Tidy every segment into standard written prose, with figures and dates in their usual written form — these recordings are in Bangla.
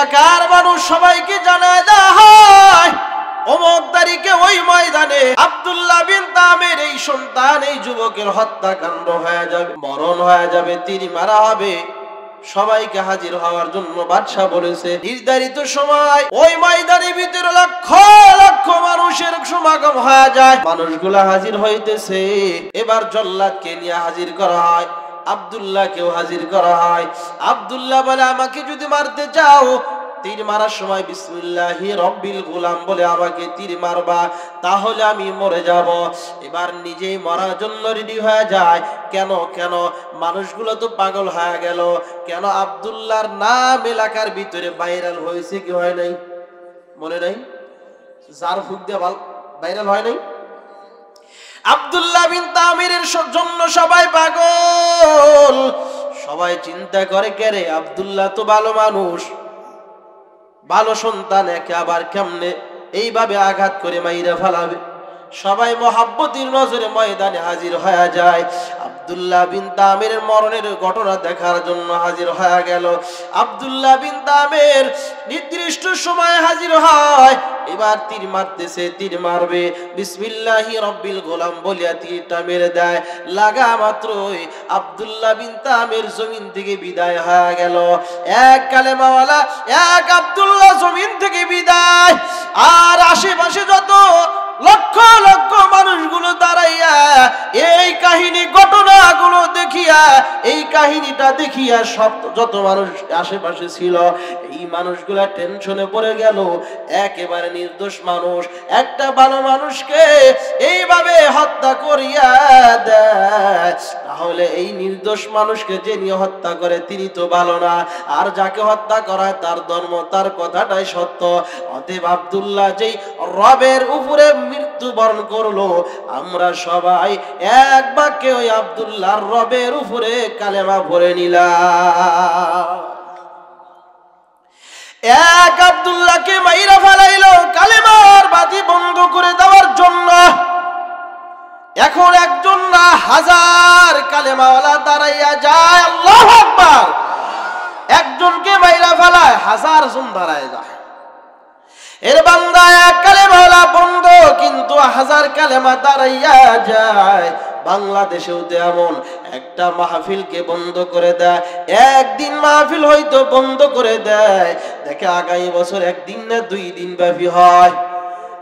এলাকার মানুষ সবাইকে জানায় দেওয়া হয় অমুক তারিখে ওই ময়দানে আব্দুল্লাহ বিন তামির এই সন্তান এই যুবকের হত্যাকাণ্ড হয়ে যাবে, মরণ হয়ে যাবে, তিনি মারা হবে। সবাইকে হাজির হওয়ার জন্য বাদশা বলেছে। নির্ধারিত সময় ওই ময়দানের ভিতরে লক্ষ লক্ষ মানুষের সমাগম হয়ে যায়, মানুষগুলা হাজির হইতেছে। এবার জল্লাদকে নিয়ে হাজির করা হয়, আব্দুল্লাহকেও হাজির করা হয়। আব্দুল্লাহ বলে, আমাকে যদি মারতে চাও তীর মারার সময় বিসমিল্লাহি রব্বিল গুলাম বলে আমাকে তীর মারবা, তাহলে আমি মরে যাব। এবার নিজেই মরার জন্য রেডি হয়ে যায়। কেন কেন মানুষগুলো তো পাগল হয়ে গেল। কেন আব্দুল্লাহর নাম এলাকার ভিতরে ভাইরাল হয়েছে কি হয় নাই? মনে নাই? জার ফুক দিয়ে ভাইরাল হয় নাই? আব্দুল্লাহ বিন তামিরের জন্য সবাই পাগল। সবাই চিন্তা করে, কে রে, আব্দুল্লাহ তো ভালো মানুষ, ভালো সন্তান, একে আবার কেমনে এইভাবে আঘাত করে মাইরা ফেলাবে। সবাই মহাব্বতের নজরে ময়দানে হাজির হয়ে যায়। আব্দুল্লাহ বিন তামিরের মরণের ঘটনা দেখার জন্য হাজির হয়ে গেল। আব্দুল্লাহ বিন তামির নির্দিষ্ট সময়ে হাজির হয়। এবার তীর মারতেছে, তীর মারবে, বিসমিল্লাহি রব্বিল গোলাম বলিয়া তীরটা মেরে দেয়। লাগা মাত্রই আব্দুল্লাহ বিন তামির জমিন থেকে বিদায় হয়ে গেল। এক কালেমাওয়ালা, এক আব্দুল্লাহ জমিন থেকে বিদায়। আর আশেপাশে যত লক্ষ লক্ষ মানুষগুলো দাঁড়াইয়া এই কাহিনী ঘটনাগুলো দেখিয়া, এই কাহিনীটা দেখিয়া সব যত মানুষ আশেপাশে ছিল এই মানুষগুলা টেনশনে পড়ে গেল। একেবারে নির্দোষ মানুষ একটা ভালো মানুষকে এইভাবে হত্যা করিয়া দেয়, তাহলে এই নির্দোষ মানুষকে যে নিয়ে হত্যা করে তিনি তো ভালো না, আর যাকে হত্যা করায় তার ধর্ম, তার কথাটাই সত্য। অতএব আব্দুল্লাহ যেই রবের উপরে মৃত্যুবরণ করলো, আমরা সবাই এক বাক্যে ওই আব্দুল্লাহর রবের উপরে কালেমা পড়ে নিলাম। এক আব্দুল্লাহকে মাইরা ফেলাইলো কালেমার বাতি বন্ধ করে দেওয়ার জন্য। এখন একজন না হাজার কালেমাওয়ালা দাঁড়াইয়া যায়, আল্লাহু আকবার। একজনকে মাইরা ফেলায় হাজার জন দাঁড়ায় যায়। এর বান্দা এক কালেমাওয়ালা বন্ধ, কিন্তু হাজার কালেমা দাঁড়াইয়া যায়। বাংলাদেশেও তেমন একটা মাহফিলকে বন্ধ করে দেয়, একদিন মাহফিল হয়তো বন্ধ করে দেয়, দেখে আগামী বছর একদিন না 2 দিন ব্যাপী হয়।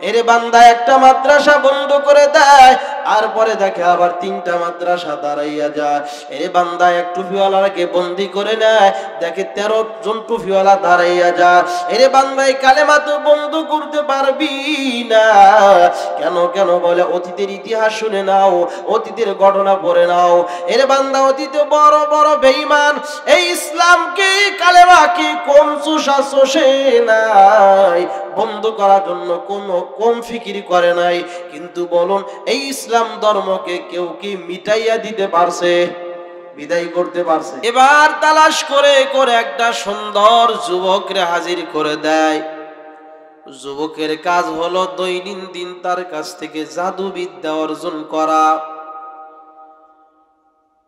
এর বান্দা একটা মাদ্রাসা বন্ধ করে দেয়, আর পরে দেখে আবার 3টা মাদ্রাসা দাঁড়াইয়া যায়। এর বান্দা এক টুপিওয়ালাকে বন্দি করে নেয়, দেখে 13 জন টুপিওয়ালা দাঁড়াইয়া যায়। এর বান্দাই কালেমা তো বন্ধ করতে পারবি না। কেন কেন বলে, অতীতের ইতিহাস শুনে নাও, অতীতের ঘটনা পড়ে নাও। এর বান্দা অতীতে বড় বড় বেঈমান এই ইসলামকে, কালেমাকে কম চষে নাই, বন্ধ করার জন্য কোনো কম ফিকির করে নাই। কিন্তু বলুন, এই ইসলাম ধর্মকে কেউ কি মিটাইয়া দিতে পারছে? বিদায় করতে পারছে? এবার তালাশ করে করে একটা সুন্দর যুবকরে হাজির করে দেয়। যুবকের কাজ হলো দৈনন্দিন তার কাছ থেকে জাদু বিদ্যা অর্জন করা।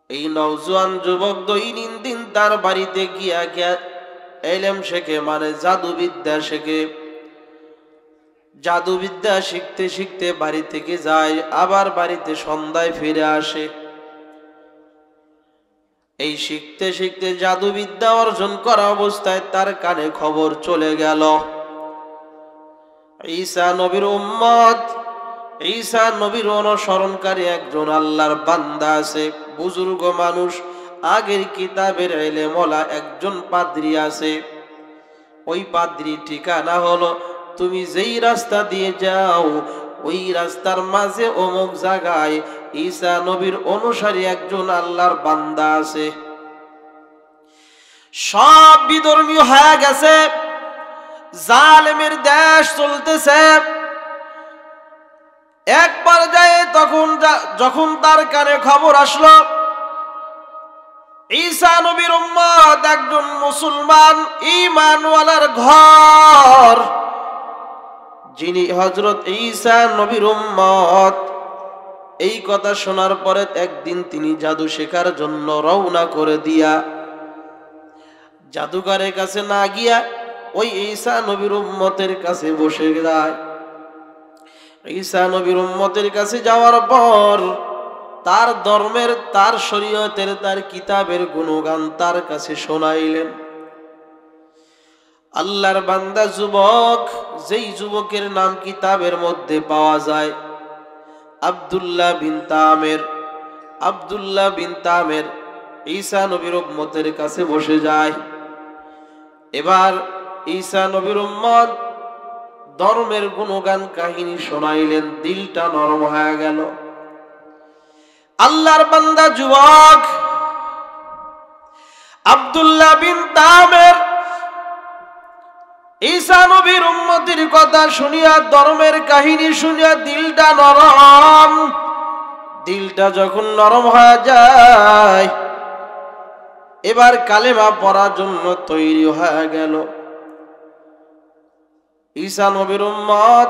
এই নওজোয়ান যুবক দৈনন্দিন তার বাড়িতে গিয়া গিয়া ইলম শেখে, মানে জাদু বিদ্যা শেখে। জাদুবিদ্যা শিখতে শিখতে বাড়ি থেকে যায়, আবার বাড়িতে সন্ধ্যায় ফিরে আসে। এই শিখতে শিখতে জাদুবিদ্যা অর্জন করা অবস্থায় তার কানে খবর চলে গেল, ঈসা নবীর উম্মত, ঈসা নবীর অনুসরণকারী একজন আল্লাহর বান্দা আছে, বুজুর্গ মানুষ, আগের কিতাবের ইলমওয়ালা একজন পাদ্রী আছে। ওই পাদ্রী ঠিকানা হলো, তুমি যেই রাস্তা দিয়ে যাও ওই রাস্তার মাঝে অমুক জায়গায় ঈসা নবীর অনুসারী একজন আল্লাহর বান্দা আছে। সব বিধর্মী হয়ে গেছে, জালেমের দেশ চলতেছে। এক পর্যায়ে যখন তার কানে খবর আসলো ঈসা নবীর উম্মত একজন মুসলমান ঈমানওয়ালার ঘর, যিনি হযরত ঈসা নবীর উম্মত, এই কথা শোনার পরে একদিন তিনি জাদু শেখার জন্য রওনা করে দিয়া, জাদুঘরের কাছে না গিয়া ওই ঈসা নবীর উম্মতের কাছে বসে যায়। ঈসা নবীর উম্মতের কাছে যাওয়ার পর তার ধর্মের, তার শরীয়তের, তার কিতাবের গুণগান তার কাছে শোনাইলেন। আল্লাহর বান্দা যুবক, যেই যুবকের নাম কিতাবের মধ্যে পাওয়া যায় আব্দুল্লাহ বিন তামের, আব্দুল্লাহ বিন তামের ঈসা নবীর উম্মতের কাছে বসে যায়। এবার ঈসা নবীর উম্মত ধর্মের গুণগান কাহিনী শোনাইলেন, দিলটা নরম হয়ে গেল। আল্লাহর বান্দা যুবক আব্দুল্লাহ বিন তামের ঈসা নবীর উম্মতির কথা শুনিয়া, ধর্মের কাহিনী শুনিয়া দিলটা নরম। দিলটা যখন নরম হয়ে যায়, এবার কালেমা পড়ার জন্য তৈরি হয়ে গেল। ঈসা নবীর উম্মত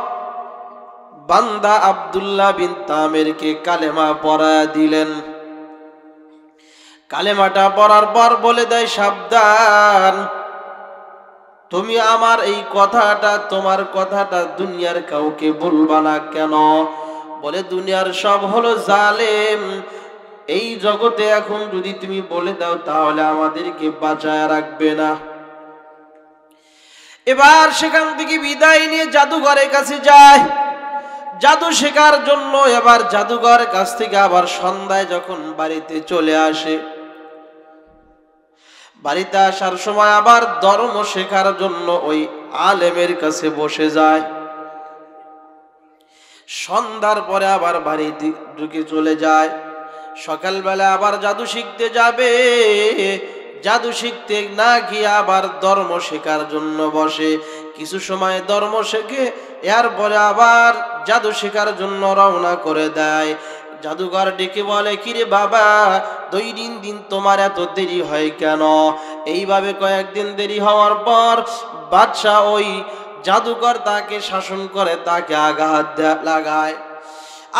বান্দা আব্দুল্লাহ বিন তামেরকে কালেমা পড়া দিলেন। কালেমাটা পড়ার পর বলে দেয়, সাবধান, তুমি আমার এই কথাটা, তোমার কথাটা দুনিয়ার কাউকে বলবা না। কেন? বলে দুনিয়ার সব হলো জালেম, এই জগতে এখন যদি তুমি বলে দাও তাহলে আমাদেরকে বাঁচায় রাখবে না। এবার সেখান থেকে বিদায় নিয়ে জাদুঘরের কাছে যায় জাদু শেখার জন্য। এবার জাদুঘরের কাছ থেকে আবার সন্ধ্যায় যখন বাড়িতে চলে আসে, বাড়িতে আসার সময় আবার ধর্ম শেখার জন্য ওই আলেমের কাছে বসে যায়। সন্ধ্যার পরে আবার বাড়িতে ঢুকে চলে যায়। সকালবেলা আবার জাদু শিখতে যাবে। জাদু শিখতে না গিয়ে আবার ধর্ম শেখার জন্য বসে। কিছু সময় ধর্ম শেখে, এরপরে আবার জাদু শেখার জন্য রওনা করে দেয়। জাদুঘর ডেকে বলে, কিরে বাবা, দিন তোমার এত দেরি হয় কেন? এইভাবে কয়েকদিন দেরি হওয়ার পর বাদশা ওই জাদুকর তাকে শাসন করে, তাকে আঘাত লাগায়।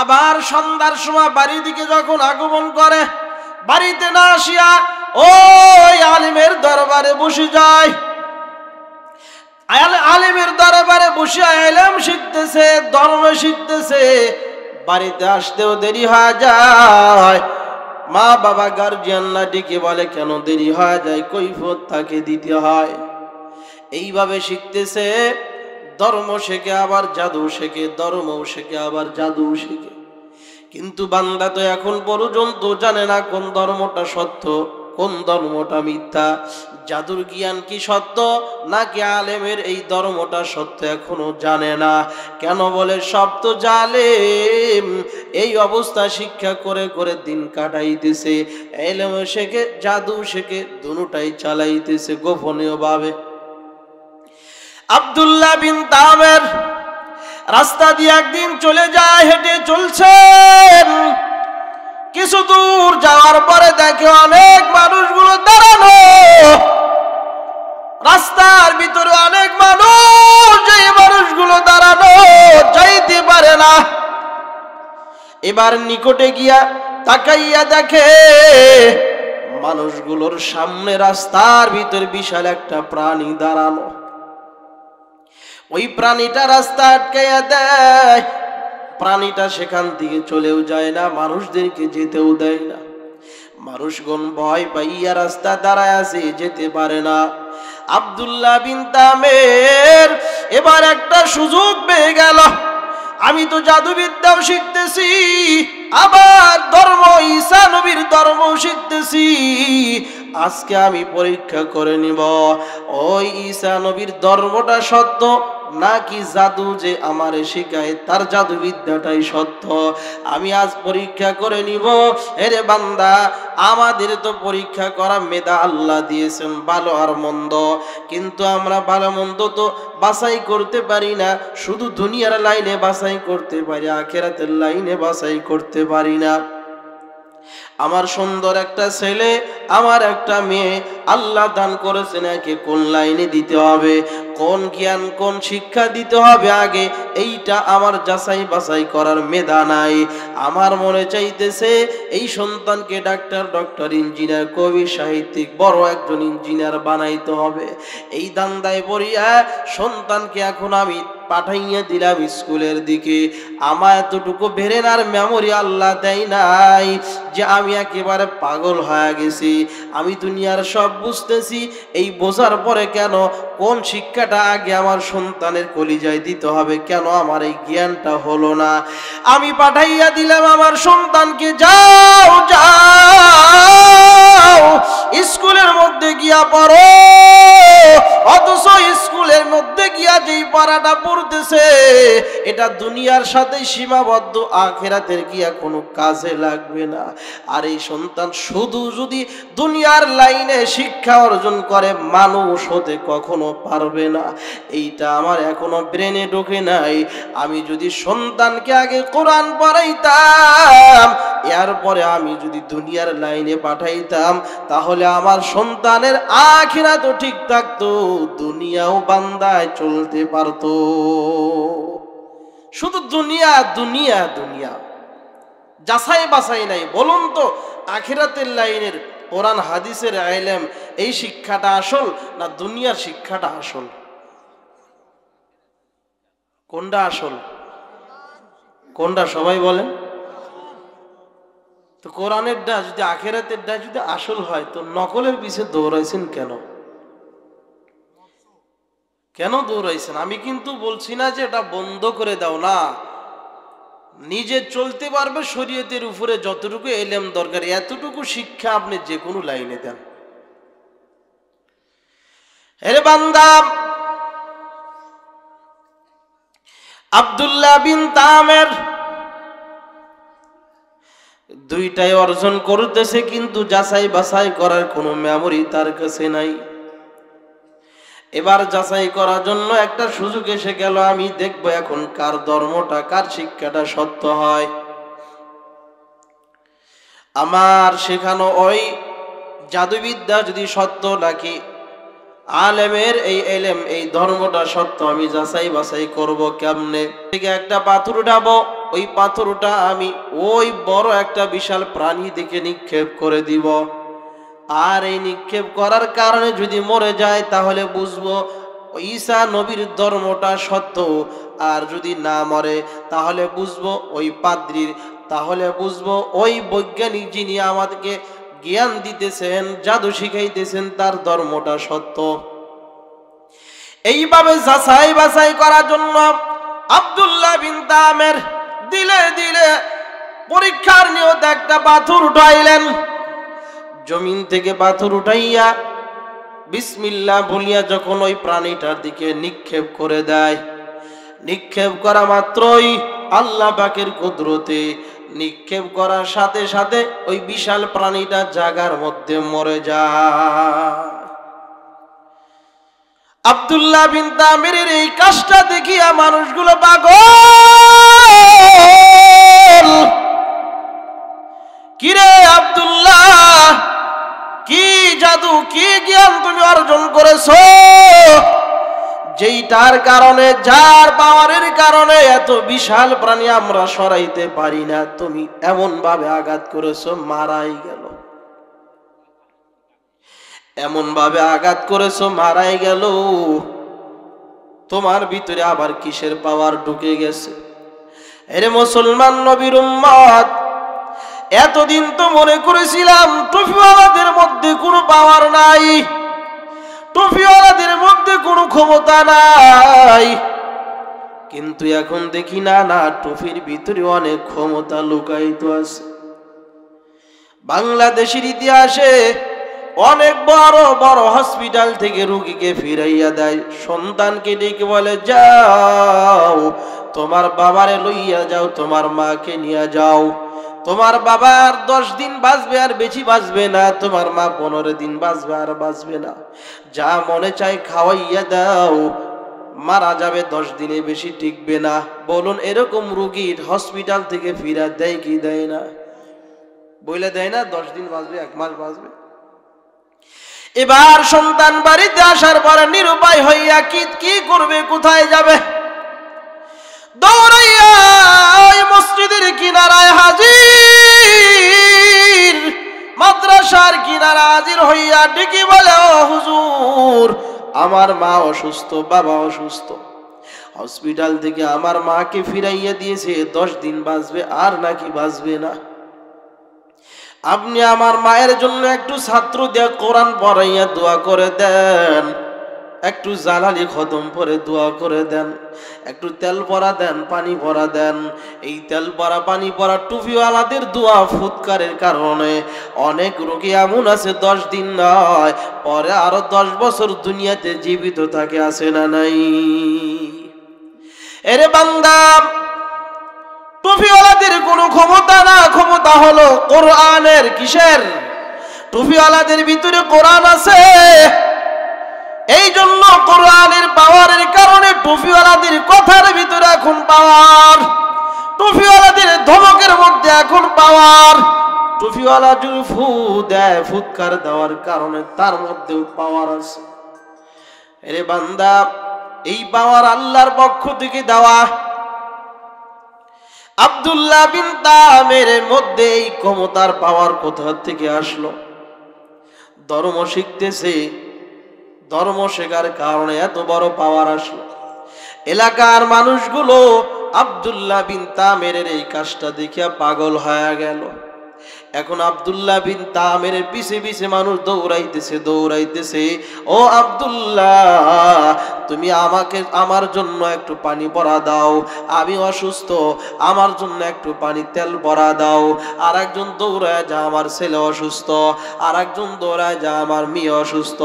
আবার সন্ধ্যার সময় বাড়ির দিকে যখন আগমন করে, বাড়িতে না আসিয়া ওই আলিমের দরবারে বসে যায়। আলিমের দরবারে বসে ইলম শিখতেছে, ধর্ম শিখতেছে। বাড়িতে আসতেও দেরি হয়ে যায়। মা বাবা গার্জিয়ানরা ডেকে বলে, কেন দেরি হয়ে যায়? কৈফিয়ত তাকে দিতে হয়। এইভাবে শিখতেছে, ধর্ম শেখে আবার জাদু শেখে, ধর্মও শেখে আবার জাদু শেখে। কিন্তু বান্দা তো এখন পর্যন্ত জানে না কোন ধর্মটা সত্য, কোন ধর্মটা মিথ্যা। জাদুর জ্ঞান কি সত্য নাকি আলেমের এই ধর্মটা সত্য এখনো জানে না। কেন? বলে সব তো জালেম। এই অবস্থা শিক্ষা করে করে দিন কাটাইতেছে, ইলম শেখে, জাদু শেখে, দুটোটাই চালাইতেছে গোপনীয় ভাবে। আব্দুল্লাহ বিন তামের রাস্তা দিয়ে একদিন চলে যায়, হেঁটে চলছেন। কিছু দূর যাওয়ার পরে দেখে অনেক মানুষগুলো দাঁড়ানো, রাস্তার ভিতরে অনেক মানুষ, যে মানুষগুলো দাঁড়ানো যাইতে পারে না। এবার নিকটে গিয়া তাকাইয়া দেখে মানুষগুলোর সামনে রাস্তার ভিতর বিশাল একটা প্রাণী দাঁড়ানো। ওই প্রাণীটা রাস্তা আটকাইয়া দেয়। প্রাণীটা সেখান থেকে চলেও যায় না, মানুষদেরকে যেতেও দেয় না। মানুষগণ ভয় পাইয়া রাস্তা দাঁড়ায় আছে, যেতে পারে না। আব্দুল্লাহ বিন তামের এবার একটা সুযোগ পেয়ে গেল, আমি তো জাদুবিদ্যাও শিখতেছি, আবার ধর্ম ঈসা নবীর ধর্ম শিখতেছি। আজকে আমি পরীক্ষা করে নিব ওই ঈসা নবীর ধর্মটা সত্য নাকি জাদু যে আমারে শিখায় তার জাদুবিদ্যাটাই সত্য। আমি আজ পরীক্ষা করে নিব। এরে বান্দা, আমাদের তো পরীক্ষা করা মেধা আল্লাহ দিয়েছেন, ভালো আর মন্দ, কিন্তু আমরা ভালো মন্দ তো বাছাই করতে পারি না। শুধু দুনিয়ার লাইনে বাছাই করতে পারি, আখিরাতের লাইনে বাছাই করতে পারি না। আমার সুন্দর একটা ছেলে, আমার একটা মেয়ে আল্লাহ দান করেছেন, একে কোন লাইনে দিতে হবে, কোন জ্ঞান, কোন শিক্ষা দিতে হবে আগে, এইটা আমার যাচাই বাছাই করার মেধা নাই। আমার মনে চাইতেছে এই সন্তানকে ডাক্তার, ডক্টর, ইঞ্জিনিয়ার, কবি, সাহিত্যিক, বড় একজন ইঞ্জিনিয়ার বানাইতে হবে। এই দান্দায় পড়িয়া সন্তানকে এখন আমি পাঠাইয়া দিলাম স্কুলের দিকে। আমার এতটুকু ব্রেন আর মেমোরি আল্লাহ দেয় নাই যে আমি একেবারে পাগল হয়ে গেছি, আমি দুনিয়ার সব বুঝতেছি। এই বোঝার পরে কেন কোন শিক্ষাটা আগে আমার সন্তানের কলিজায় দিতে হবে, কেন আমার এই জ্ঞানটা হলো না? আমি পাঠাইয়া দিলাম আমার সন্তানকে, যাও যাও স্কুলের মধ্যে গিয়া পড়ো। অথচ স্কুলের মধ্যে গিয়া যেই পড়াটা পড়তেছে এটা দুনিয়ার সাথে সীমাবদ্ধ, আখিরাতের গিয়া কোনো কাজে লাগবে না। আর এই সন্তান শুধু যদি দুনিয়ার লাইনে শিক্ষা অর্জন করে মানুষ হতে কখনো পারবে না। এইটা আমার এখনো ব্রেনে ঢোকে নাই। আমি যদি সন্তানকে আগে কোরআন পড়াইতাম, এরপরে আমি যদি দুনিয়ার লাইনে পাঠাইতাম, তাহলে আমার সন্তানের আখিরাত ঠিক থাকতো, দুনিয়াও বান্দায় চলতে পারতো। শুধু দুনিয়া দুনিয়া দুনিয়া, যাচাই বাছাই নাই। বলুন তো, আখিরাতের লাইনের কোরআন হাদিসের ইলম এই শিক্ষাটা আসল না দুনিয়ার শিক্ষাটা আসল? কোনটা আসল? কোনটা সবাই বলেন তো? কোরআনেরটা যদি, আখিরাতেরটা যদি আসল হয়, তো নকলের পিছে দৌড়াইছেন কেন? কেন দৌড়াইছেন? আমি কিন্তু বলছি না যে এটা বন্ধ করে দাও, না। নিজে চলতে পারবে শরীয়তের উপরে যতটুকু ইলম দরকার, এতটুকু শিক্ষা আপনি যে কোনো লাইনে দেন। হে বান্দা, আব্দুল্লাহ বিন তামের দুইটাই অর্জন করতেছে, কিন্তু যাচাই বাছাই করার কোনো মেমোরি তার কাছে নাই। এবার যাচাই করার জন্য একটা সুযোগ এসে গেল, আমি দেখবো এখন কার ধর্মটা, কার শিক্ষাটা সত্য হয়। আমার শেখানো ওই জাদুবিদ্যা যদি সত্য নাকি আলেমের এই ইলম, এই ধর্মটা সত্য, আমি যাচাই বাছাই করবো কেমনে? থেকে একটা পাথর উঠাবো, ওই পাথরটা আমি ওই বড় একটা বিশাল প্রাণী দিকে নিক্ষেপ করে দিব। আর এই নিক্ষেপ করার কারণে যদি মরে যায়, তাহলে বুঝবো ঈসা নবীর ধর্মটা সত্য। আর যদি না মরে, তাহলে বুঝবো ওই পাদ্রীর, তাহলে বুঝবো ওই বৈজ্ঞানিক যিনি আমাদেরকে জ্ঞান দিতেছেন, জাদু শিখাইতেছেন, তার ধর্মটা সত্য। এইভাবে যাচাই বাছাই করার জন্য আব্দুল্লাহ বিন তামের দিলে দিলে পরীক্ষার নিয়তে একটা পাথর উঠাইলেন। জমিন থেকে পাথর উঠাইয়া বিসমিল্লাহ বলিয়া যখন ওই প্রাণীটার দিকে নিক্ষেপ করে দেয়, নিক্ষেপ করা মাত্রই আল্লাহ পাকের কুদরতে নিক্ষেপ করার সাথে সাথে ওই বিশাল প্রাণীটা জায়গার মধ্যে মরে যায়। আব্দুল্লাহ বিন তামিরের এই কাজটা দেখিয়া মানুষগুলো পাগল। কিরে আব্দুল্লাহ, কি জাদু, কি জ্ঞান তুমি অর্জন করেছো, যেইটার কারণে, যার পাওয়ারের কারণে এত বিশাল প্রাণী আমরা সরাইতে পারি না, তুমি এমন ভাবে আঘাত করেছো মারাই গেল, এমন ভাবে আঘাত করেছো মারাই গেল। তোমার ভিতরে আবার কিসের পাওয়ার ঢুকে গেছে? আরে মুসলমান নবীর উম্মত, এতদিন তো মনে করেছিলাম টুপিওয়ালাদের মধ্যে কোনো পাওয়ার নাই, টুপিওয়ালাদের মধ্যে কোনো ক্ষমতা নাই, কিন্তু এখন দেখি না না, টুপির ভিতরে অনেক ক্ষমতা লুকায়িত আছে। বাংলাদেশের ইতিহাসে অনেক বড় বড় হসপিটাল থেকে রোগীকে ফিরাইয়া দেয়, সন্তানকে ডেকে বলে যাও তোমার বাবারে লইয়া যাও, তোমার মাকে নিয়ে যাও, তোমার বাবা আর 10 দিন বাঁচবে, আর বেশি বাঁচবে না, তোমার মা 15 দিন বাঁচবে, আর বাঁচবে না, যা মনে চাই খাওয়াইয়া দাও, মারা যাবে, 10 দিনে বেশি টিকবে না। বলুন, এরকম রোগীর হসপিটাল থেকে ফিরা দেয় কি দেয় না? বলে দেয় না 10 দিন বাঁচবে, 1 মাস বাঁচবে। এবার সন্তান বাড়িতে আসার পরে নিরুপায় হইয়া কি করবে, কোথায় যাবে? দৌড়াইয়া মসজিদের কিনারায় হাজির। হাজির হইয়া ডেকে বলে, ও হুজুর, আমার মা অসুস্থ, বাবা অসুস্থ, হসপিটাল থেকে আমার মাকে ফিরাইয়া দিয়েছে, 10 দিন বাঁচবে আর নাকি বাঁচবে না। আপনি আমার মায়ের জন্য একটু ছাত্র দিয়ে কোরআন পড়াইয়া দোয়া করে দেন, একটু জালালি খতম পরে দোয়া করে দেন, একটু তেল পরা দেন, পানি পরা দেন। এই তেল পরা পানি পরা টুপিওয়ালাদের দোয়া ফুৎকারের কারণে অনেক রোগী এমন আছে 10 দিন নয়, পরে আরো 10 বছর দুনিয়াতে জীবিত থাকে, আছে না নাই? এরে বান্দা, টুপিওয়ালাদের কোনো ক্ষমতা না, ক্ষমতা হলো কোরআনের। কিসের? টুপিওয়ালাদের ভিতরে কোরআন আছে, এই জন্য কোরআনের পাওয়ারের কারণে টুপিওয়ালাদের কথার ভিতরে এখন পাওয়ার, টুপিওয়ালাদের ধমকের মধ্যে এখন পাওয়ার। টুপিওয়ালা যদি ফু দেয়, ফুৎকার দেওয়ার কারণে তার মধ্যেও পাওয়ার আছে। এরে বান্দা, এই পাওয়ার আল্লাহর পক্ষ থেকে দেওয়া। আব্দুল্লাহ বিন তামের মধ্যে এই ক্ষমতার পাওয়ার কোথা থেকে আসলো? ধর্ম শিখতেছে, ধর্ম শেখার কারণে এত বড় পাওয়ার আসলো। এলাকার মানুষগুলো আব্দুল্লাহ বিন তামের এই কাজটা দেখিয়া পাগল হয়ে গেল। এখন আব্দুল্লাহ বিন তামের পিছে পিছে মানুষ দৌড়াইতেছে, ও আব্দুল্লাহ, তুমি আমাকে আমার জন্য একটু পানি ভরা দাও, আমি অসুস্থ, আমার জন্য একটু পানি তেল ভরা দাও। আর একজন দৌড়ায় যা, আমার ছেলে অসুস্থ, আর একজন দৌড়ায় যা, আমার মেয়ে অসুস্থ।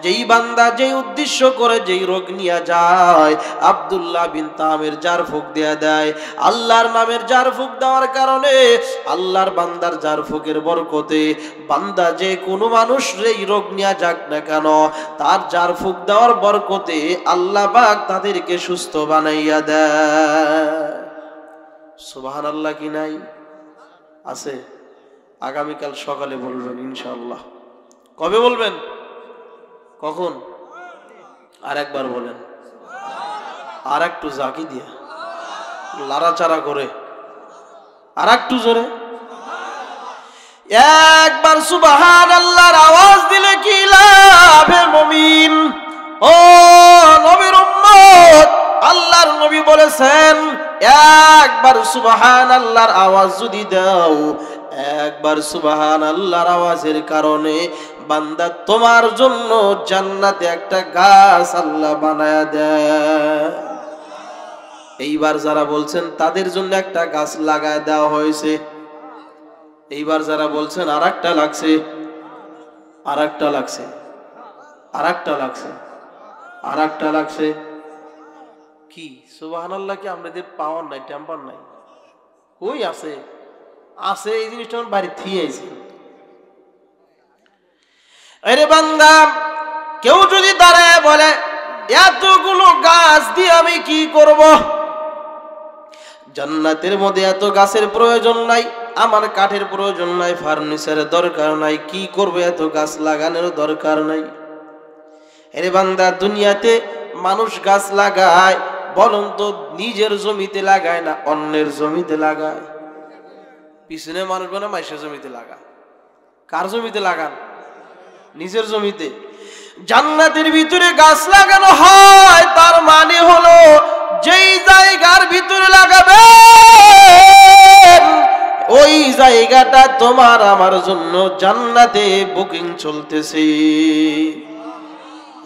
যেই বান্দা যেই উদ্দেশ্য করে যেই রোগ নিয়ে যায়, আব্দুল্লাহ বিন তামের জার ফুক দেয়া দেয়। আল্লাহর নামের জার ফুক দেওয়ার কারণে, আল্লাহর বান্দার জার ফুকের বরকতে, বান্দা যে কোনো মানুষ এই রোগ নিয়ে যাক না কেন, তার জার ফুক দেওয়ার বরকতে আল্লাহ পাক তাদেরকে সুস্থ বানাইয়া দেয়। সুবহানাল্লাহ কি নাই? আছে। আগামীকাল সকালে বলবেন ইনশাআল্লাহ। কবে বলবেন? কখন? আর একবার বলেন, আর একটু জাকি দিয়া, লাড়াচাড়া করে, আর একটু জোরে একবার সুবহানাল্লাহর আওয়াজ দিলে কি লাভ হে মুমিন? ও নবীর উম্মত, আল্লাহর নবী বলেছেন, একবার সুবহানাল্লাহর আওয়াজ যদি দাও, একবার সুবহানাল্লাহর আওয়াজের কারণে বান্দা তোমার জন্য জান্নাতে একটা গাছ আল্লাহ বানায়া দেয়। এইবার যারা বলছেন তাদের জন্য একটা গাছ লাগায় দেওয়া হয়েছে। এইবার যারা বলছেন আর একটা লাগছে, আর একটা লাগছে, আর একটা লাগছে, আর একটা লাগছে। কি সুবহানাল্লাহ? কি আমাদের পাওয়ার নাই, টেম্পার নাই? কই আছে? আছে, এই জিনিসটা আমার বাড়ি থিয়ে আইছে। আরে বান্দা, কেউ যদি দাঁড়ায় বলে এতগুলো গাছ দিয়ে আমি কি করব? জান্নাতের মধ্যে এত গাছের প্রয়োজন নাই, আমার কাঠের প্রয়োজন নাই, ফার্নিচারের দরকার নাই, কি করবে? এত গাছ লাগানোর দরকার নাই। আরে বান্দা, দুনিয়াতে মানুষ গাছ লাগায়, বলুন তো নিজের জমিতে লাগায় না অন্যের জমিতে লাগায়? পিছনে মানুষ বলে মাইশের জমিতে লাগা। কার জমিতে লাগান? নিজের জমিতে। জান্নাতের ভিতরে গাছ লাগানো হয়, তার মানে হলো যেই জায়গার ভিতরে লাগাবে ওই জায়গাটা তোমার আমার জন্য জান্নাতে বুকিং চলতেছে।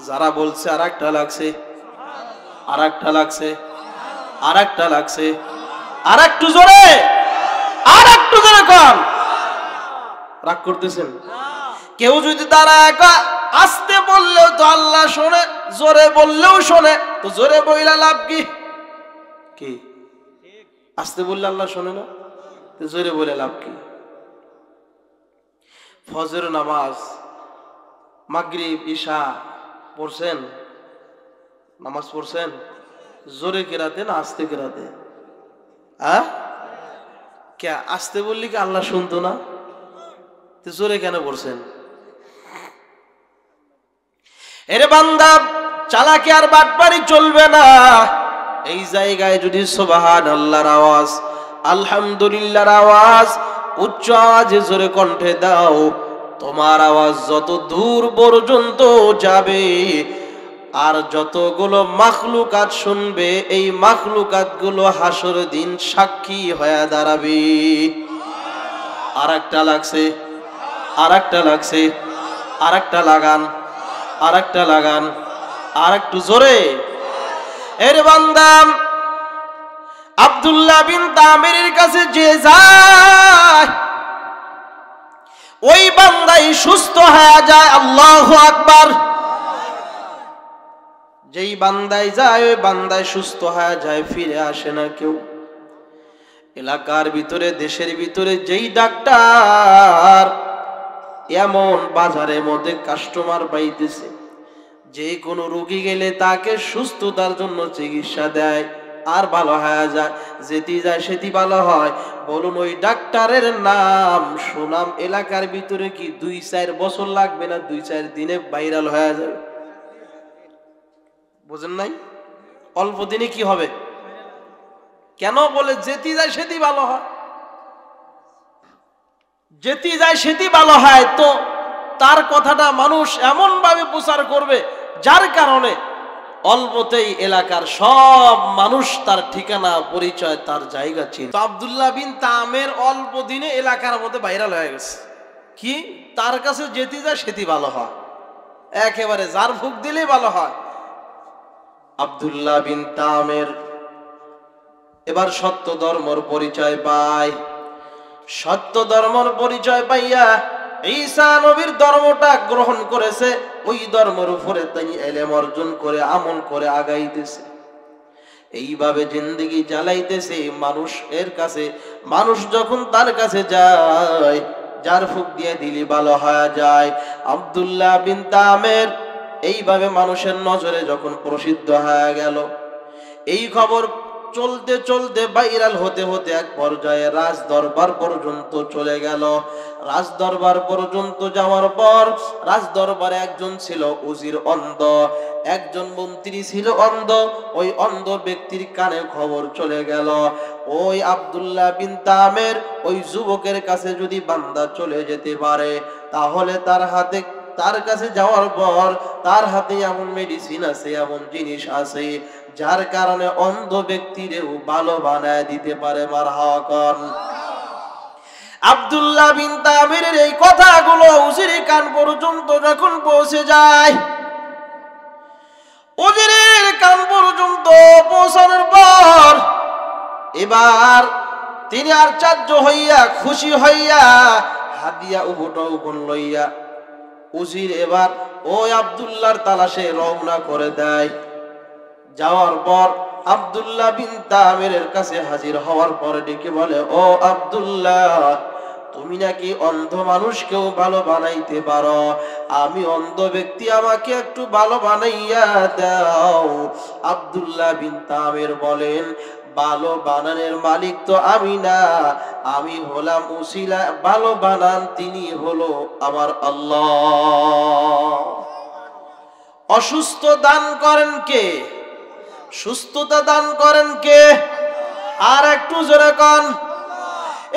যারা বলছে আর একটা লাগছে, আর একটা লাগছে, আর একটা লাগছে, আর একটু জোরে, আর একটু জোরে কম। রাগ করতেছেন? কেউ যদি তারা একা আস্তে বললেও তো আল্লাহ শোনে, জোরে বললেও শোনে, তো জোরে বইলা লাভ কি? কি আস্তে বললে আল্লাহ শোনে না, তো জোরে বলে লাভ কি? ফজর নামাজ, মাগরিব, ঈশা পড়ছেন, নামাজ পড়ছেন, জোরে কেরাতে না আস্তে কেরাতে? কে আস্তে বললি কি আল্লাহ শুনতো না? তো জোরে কেন পড়ছেন? এরে বান্দা, চালাকি আর বাটপারি চলবে না। এই জায়গায় যদি সুবহানাল্লাহর আওয়াজ, আলহামদুলিল্লাহর আওয়াজ উচ্চ আওয়াজে জোরে কণ্ঠে দাও, তোমার আওয়াজ যত দূর পর্যন্ত যাবে আর যতগুলো মাখলুকাত শুনবে এই মাখলুকাত গুলো হাসর দিন সাক্ষী হয়ে দাঁড়াবে। আর একটা লাগছে, আর একটা লাগছে, আর একটা লাগান, আর একটা লাগান, আর একটু জোরে। এর বান্দা আব্দুল্লাহ বিন তামিরের কাছে যে যায় ওই বান্দাই সুস্থ হয়ে যায়। আল্লাহু আকবার। যেই বান্দায় যায় ওই বান্দায় সুস্থ হয়ে যায়, ফিরে আসে না কেউ। এলাকার ভিতরে দেশের ভিতরে যেই ডাক্তার এমন বাজারের মধ্যে কাস্টমার পাইতেছে, যে কোনো রোগী গেলে তাকে সুস্থতার জন্য চিকিৎসা দেয় আর ভালো হয়ে যায়, যেটি যায় সেটি ভালো হয়। বলুন ওই ডাক্তারের নাম সুনাম এলাকার ভিতরে কি 2-4 বছর লাগবে না 2-4 দিনে ভাইরাল হয়ে যাবে? বুঝেন নাই? অল্প দিনে কি হবে? কেন বলে যেটি যায় সেটি ভালো হয়, যেটি যায় সেটি ভালো হয়। তো তার কথাটা মানুষ এমন ভাবে প্রচার করবে যার কারণে অল্পতেই এলাকার সব মানুষ তার ঠিকানা পরিচয় তার জায়গা চিনে। আব্দুল্লাহ বিন তামের অল্প দিনে এলাকার মধ্যে ভাইরাল হয়ে গেছে। কি? তার কাছে যেতে যায় সেটি ভালো হয়, একেবারে যার ফুক দিলেই ভালো হয়। আব্দুল্লাহ বিন তামের এবার সত্য ধর্মর পরিচয় পায়। সত্য ধর্মর পরিচয় পাইয়া ঈসা নবীর ধর্মটা গ্রহণ করেছে। ওই ধর্মের উপরে তিনি ইলম অর্জন করে আমল করে আগাইতেছে। এইভাবে জিন্দেগি চালাইতেছে মানুষের কাছে। মানুষ যখন তার কাছে যায়, যার ফুক দিয়ে দিলি ভালো হয়ে যায়। আব্দুল্লাহ বিন তামের এইভাবে মানুষের নজরে যখন প্রসিদ্ধ হয়ে গেল, এই খবর চলতে চলতে ভাইরাল হতে হতে এক পর্যায়ে রাজ দরবার পর্যন্ত চলে গেল। রাজ দরবার পর্যন্ত যাওয়ার পর রাজ দরবারে একজন ছিল উজির অন্ধ, একজন মন্ত্রী ছিল অন্ধ। ওই অন্ধ ব্যক্তির কানে খবর চলে গেল ওই আব্দুল্লাহ বিন তামের ওই যুবকের কাছে যদি বান্দা চলে যেতে পারে তাহলে তার কাছে যাওয়ার পর তার হাতে এমন মেডিসিন আছে, এমন জিনিস আছে যার কারণে অন্ধ ব্যক্তিরেও ভালো বানায় দিতে পারে। মারহাবা কর। আব্দুল্লাহ বিন তামিরের এই কথাগুলো উজিরের কান পর্যন্ত যখন পৌঁছে যায়, উজিরের কান পর্যন্ত পৌঁছানোর পর এবার তিনি আশ্চর্য হইয়া খুশি হইয়া হাদিয়া উপটৌকন লইয়া উজির এবার ওই আব্দুল্লাহর তালাশে রওনা করে দেয়। যাওয়ার পর আব্দুল্লাহ বিন তামিরের কাছে হাজির হওয়ার পরে ডেকে বলে, ও আব্দুল্লাহ, তুমি নাকি অন্ধ মানুষকেও ভালো বানাইতে পারো। আমি অন্ধ ব্যক্তি, আমাকে একটু ভালো বানাইয়া দাও। আব্দুল্লাহ বিন তামির বলেন, ভালো বানানোর মালিক তো আমি না, আমি হলাম উসিলা। ভালো বানান তিনি হলো আমার আল্লাহ। অসুস্থ দান করেন কে? সুস্থতা দান করেন কে? আর একটু জোরে কন।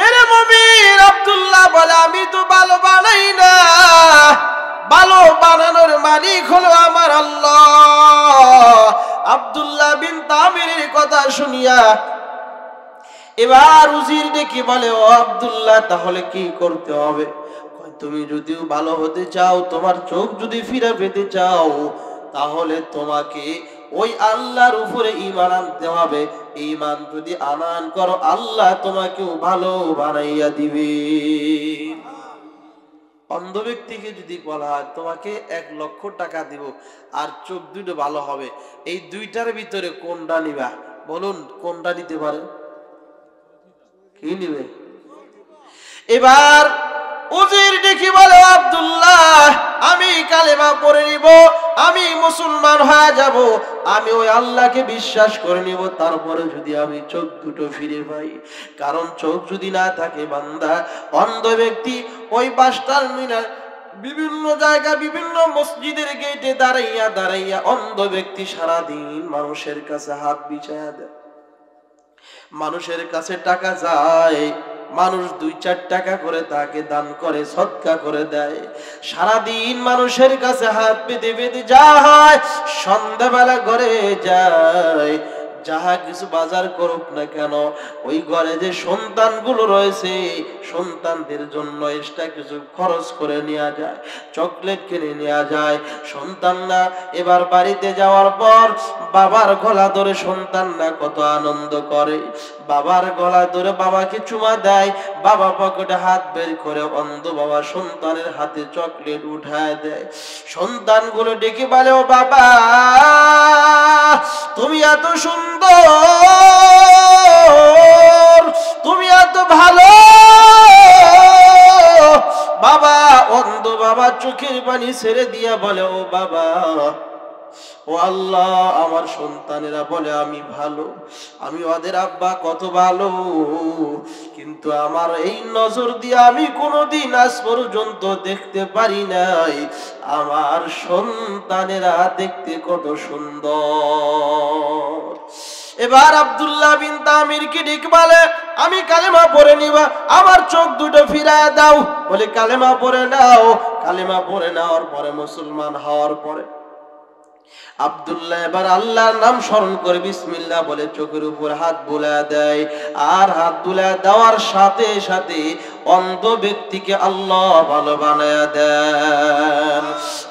এরে মুমিন, আব্দুল্লাহ বলে, আমি তো ভালো বানাই না, ভালো বানানোর মালিক হলো আমার আল্লাহ। আব্দুল্লাহ বিন তামিরের কথা শুনিয়া এবার উজির ডেকে বলে, ও আব্দুল্লাহ, তাহলে কি করতে হবে? তুমি যদিও ভালো হতে চাও, তোমার চোখ যদি ফিরে পেতে চাও, তাহলে তোমাকে ওই আল্লাহর উপরে ঈমান আনতে হবে। ঈমান যদি আনান করো, আল্লাহ তোমাকেও ভালো বানাইয়া দিবে। অন্ধ ব্যক্তিকে যদি বলা হয় তোমাকে 1 লক্ষ টাকা দিব আর চোখ দুটো ভালো হবে, এই দুইটার ভিতরে কোনটা নিবা? বলুন, কোনটা নিতে পারে? কি নিবে? এবার উজির দেখি বলে, আব্দুল্লাহ, আমি কালেমা পড়ে নিব, আমি মুসলমান হয়ে যাব, আমি ওই আল্লাহকে বিশ্বাস করে নিব, তারপরে যদি আমি চোখ দুটো ফিরে পাই। কারণ চোখ যদি না থাকে বান্দা, অন্ধ ব্যক্তি ওই 5টার মিনার বিভিন্ন জায়গা বিভিন্ন মসজিদের গেটে দাঁড়াইয়া দাঁড়াইয়া অন্ধ ব্যক্তি সারাদিন মানুষের কাছে হাত বিছায়া দেয়, মানুষের কাছে টাকা যায়, মানুষ 2-4 টাকা করে তাকে দান করে, সদকা করে দেয়। সারাদিন মানুষের কাছে হাত পেতে পেতে যায়, সন্ধ্যাবেলা ঘরে যায়, যাহা কিছু বাজার করুক না কেন, ওই ঘরে যে সন্তানগুলো রয়েছে সন্তানদের জন্য এক্সট্রা কিছু খরচ করে নেওয়া যায়, চকলেট কিনে নেওয়া যায়। সন্তানরা এবার বাড়িতে যাওয়ার পর বাবার গলা ধরে সন্তানরা কত আনন্দ করে, বাবার গলা ধরে বাবাকে চুমা দেয়, বাবা পকেটে হাত বের করে অন্ধ বাবা সন্তানের হাতে চকলেট উঠায় দেয়। সন্তানগুলো ডেকে বলে, ও বাবা তুমি এত সুন্দর, তুমি এত ভালো। বাবা অন্ধ বাবা চোখের পানি ছেড়ে দিয়া বলে, ও বাবা, ও আল্লাহ, আমার সন্তানেরা বলে আমি ভালো, আমি ওদের আব্বা কত ভালো, কিন্তু আমার এই নজর দিয়ে আমি কোনোদিন আজ পর্যন্ত দেখতে পারি নাই আমার সন্তানেরা দেখতে কত সুন্দর। এবার আব্দুল্লাহ বিন তামিরকে ডেকে বলে, আমি কালেমা পড়ে নিবা, আমার চোখ দুটো ফিরায় দাও। বলে কালেমা পড়ে নাও। কালেমা পড়ে নেওয়ার পরে, মুসলমান হওয়ার পরে আব্দুল্লাহ এবার আল্লাহর নাম স্মরণ করে বিসমিল্লাহ বলে চোখের উপর হাত বুলায় দেয়। আর হাত বুলায় দেওয়ার সাথে সাথে অন্ধ ব্যক্তিকে আল্লাহ ভালো বানায়া দেন।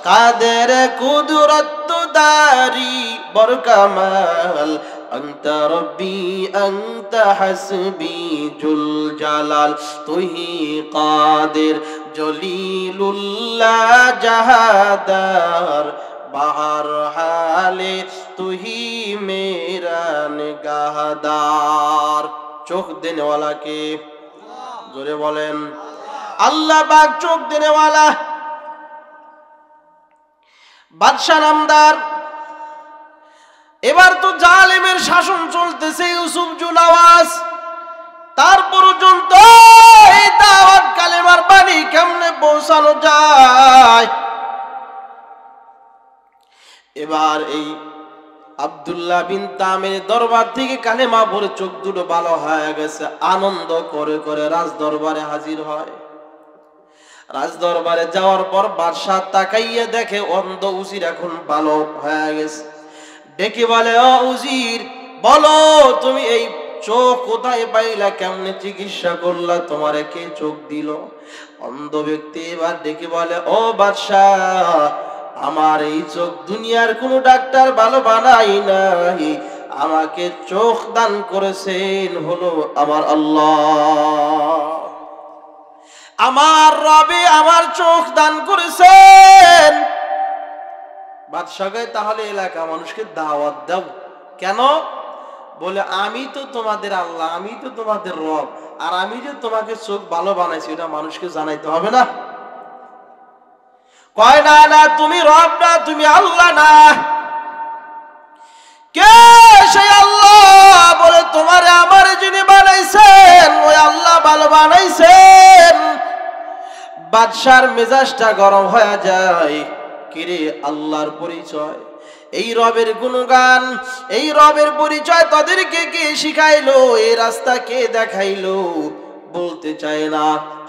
কাদের কুদরত দারি বরকামাল, আনতা রব্বি আনতা হাসবি জুল জালাল, তুহি কাদের জলিলুল্লাহ জাহাদার, বাহার হালে তুহি মেরা নিগাহদার। চোখ দেনেওয়ালা কে? জোরে বলেন। আল্লাহ পাক চোখ দেনেওয়ালা। বাদশা নামদার। এবার তো জালেমের শাসন চলতেছে, ইউসুফ জুনাওয়াজ। তার পর্যন্ত এই দাওয়াত কালেমার বাণী কেমনে পৌঁছানো যায়? এবার এই আব্দুল্লাহ বিন তামির দরবার থেকে কালেমা পড়ে চোখ দুটো ভালো হয়ে গেছে, আনন্দ করে করে রাজ দরবারে হাজির হয়। রাজ দরবারে যাওয়ার পর বাদশাহ তাকাইয়ে দেখে অন্ধ উজির এখন ভালো হয়ে গেছে। ডেকে বলে, ও উজির, বলো তুমি এই চোখ কোথায় পাইলা, কেমনে চিকিৎসা করলা, তোমারে কে চোখ দিল? অন্ধ ব্যক্তি এবার ডেকে বলে, ও বাদশাহ, আমার এই চোখ দুনিয়ার কোন ডাক্তার ভালো বানাই নাই, আমাকে চোখ দান করেছেন হলো আমার আল্লাহ। আমার রবে আমার চোখ দান করেছেন। বাদশাকে তাহলে এলাকা মানুষকে দাওয়াত দাও। কেন? বলে আমি তো তোমাদের আল্লাহ, আমি তো তোমাদের রব, আর আমি যে তোমাকে চোখ ভালো বানাইছি এটা মানুষকে জানাইতে হবে না? কয় না না, তুমি রব না, তুমি আল্লাহ না। কে সেই আল্লাহ? বলে তোমারে আমার যিনি বানাইছেন ওই আল্লাহ ভালো বানাইছেন। বাদশার মেজাজটা গরম হয়ে যায়। কিরে, আল্লাহর পরিচয়, এই রবের গুণগান, এই রবের পরিচয় তাদেরকে কে শিখাইলো, এই রাস্তা কে দেখাইলো? বলতে চায় না,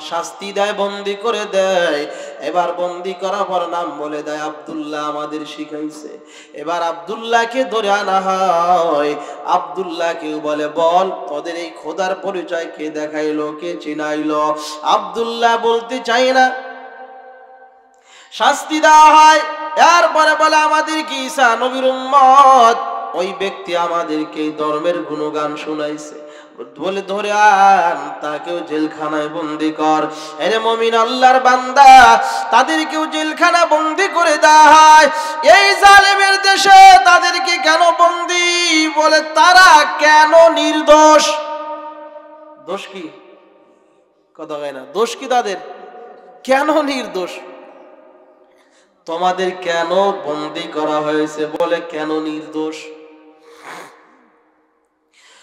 শাস্তি দেয়, বন্দি করে দেয়। এবার বন্দি করার পর নাম বলে দেয় আব্দুল্লাহ আমাদের শিখাইছে। এবার আব্দুল্লাহকে ধরে আনা হয়। আব্দুল্লাহকে বলে, বল তোদের এই খোদার পরিচয় কে দেখাইলো, কে চিনাইলো? আব্দুল্লাহ বলতে চায় না, শাস্তি দেওয়া হয়। এরপরে বলে আমাদের কি ঈসা নবীর উম্মত, ওই ব্যক্তি আমাদেরকে ধর্মের গুণগান শুনাইছে, বলে ধরে আন, তাকেও জেলখানায় বন্দি কর। এরে মুমিন আল্লাহর বান্দা, তাদেরকেও জেলখানা বন্দি করে দেওয়া হয়। এই জালেমের দেশে তাদেরকে কেন বন্দি? বলে তারা কেন নির্দোষ। দোষ কি? কথা হয় না, দোষ কি তাদের? কেন নির্দোষ? তোমাদের কেন বন্দি করা হয়েছে? বলে কেন নির্দোষ?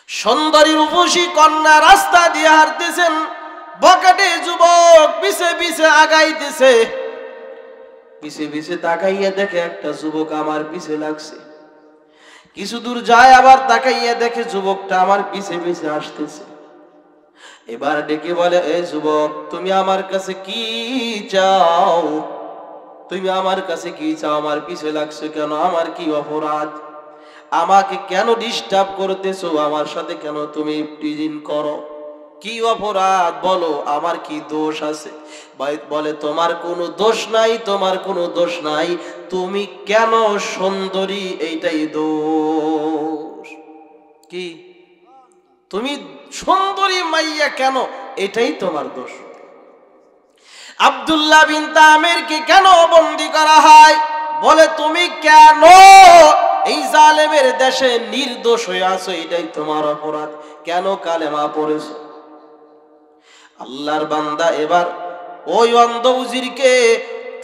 সুন্দরী রূপসী কন্যা রাস্তা দিয়ে হাঁটতেছেন, বকেটে যুবক পিছে পিছে আগাইতেছে। পিছে পিছে তাকাইয়া দেখে একটা যুবক আমার পিছে লাগছে। কিছু দূর যায়, আবার তাকাইয়া দেখে যুবকটা আমার পিছে পিছে আসতেছে। এবার ডেকে বলে, এই যুবক, তুমি আমার কাছে কি চাও? তুমি আমার কাছে কি চাও? আমার পিছে লাগছো কেন? আমার কি অপরাধ? আমাকে কেন ডিস্টার্ব করতেছো? আমার সাথে কেন তুমি টিজিং করো? কি অপরাধ বলো, আমার কি দোষ আছে? বলে, তোমার কোনো দোষ নাই, তোমার কোনো দোষ নাই, তুমি কেন সুন্দরী এইটাই দোষ। কি? তুমি সুন্দরী মাইয়া কেন, এটাই তোমার দোষ। আব্দুল্লাহ বিন তামিরকে কেন বন্দী করা হয়? বলে, তুমি কেন এই জালেমের দেশে নির্দোষ হয়ে আছো, এটাই তোমার অপরাধ। কেন কালেমা পড়েছো? আল্লাহর বান্দা এবার ওই অন্ধ উজিরকে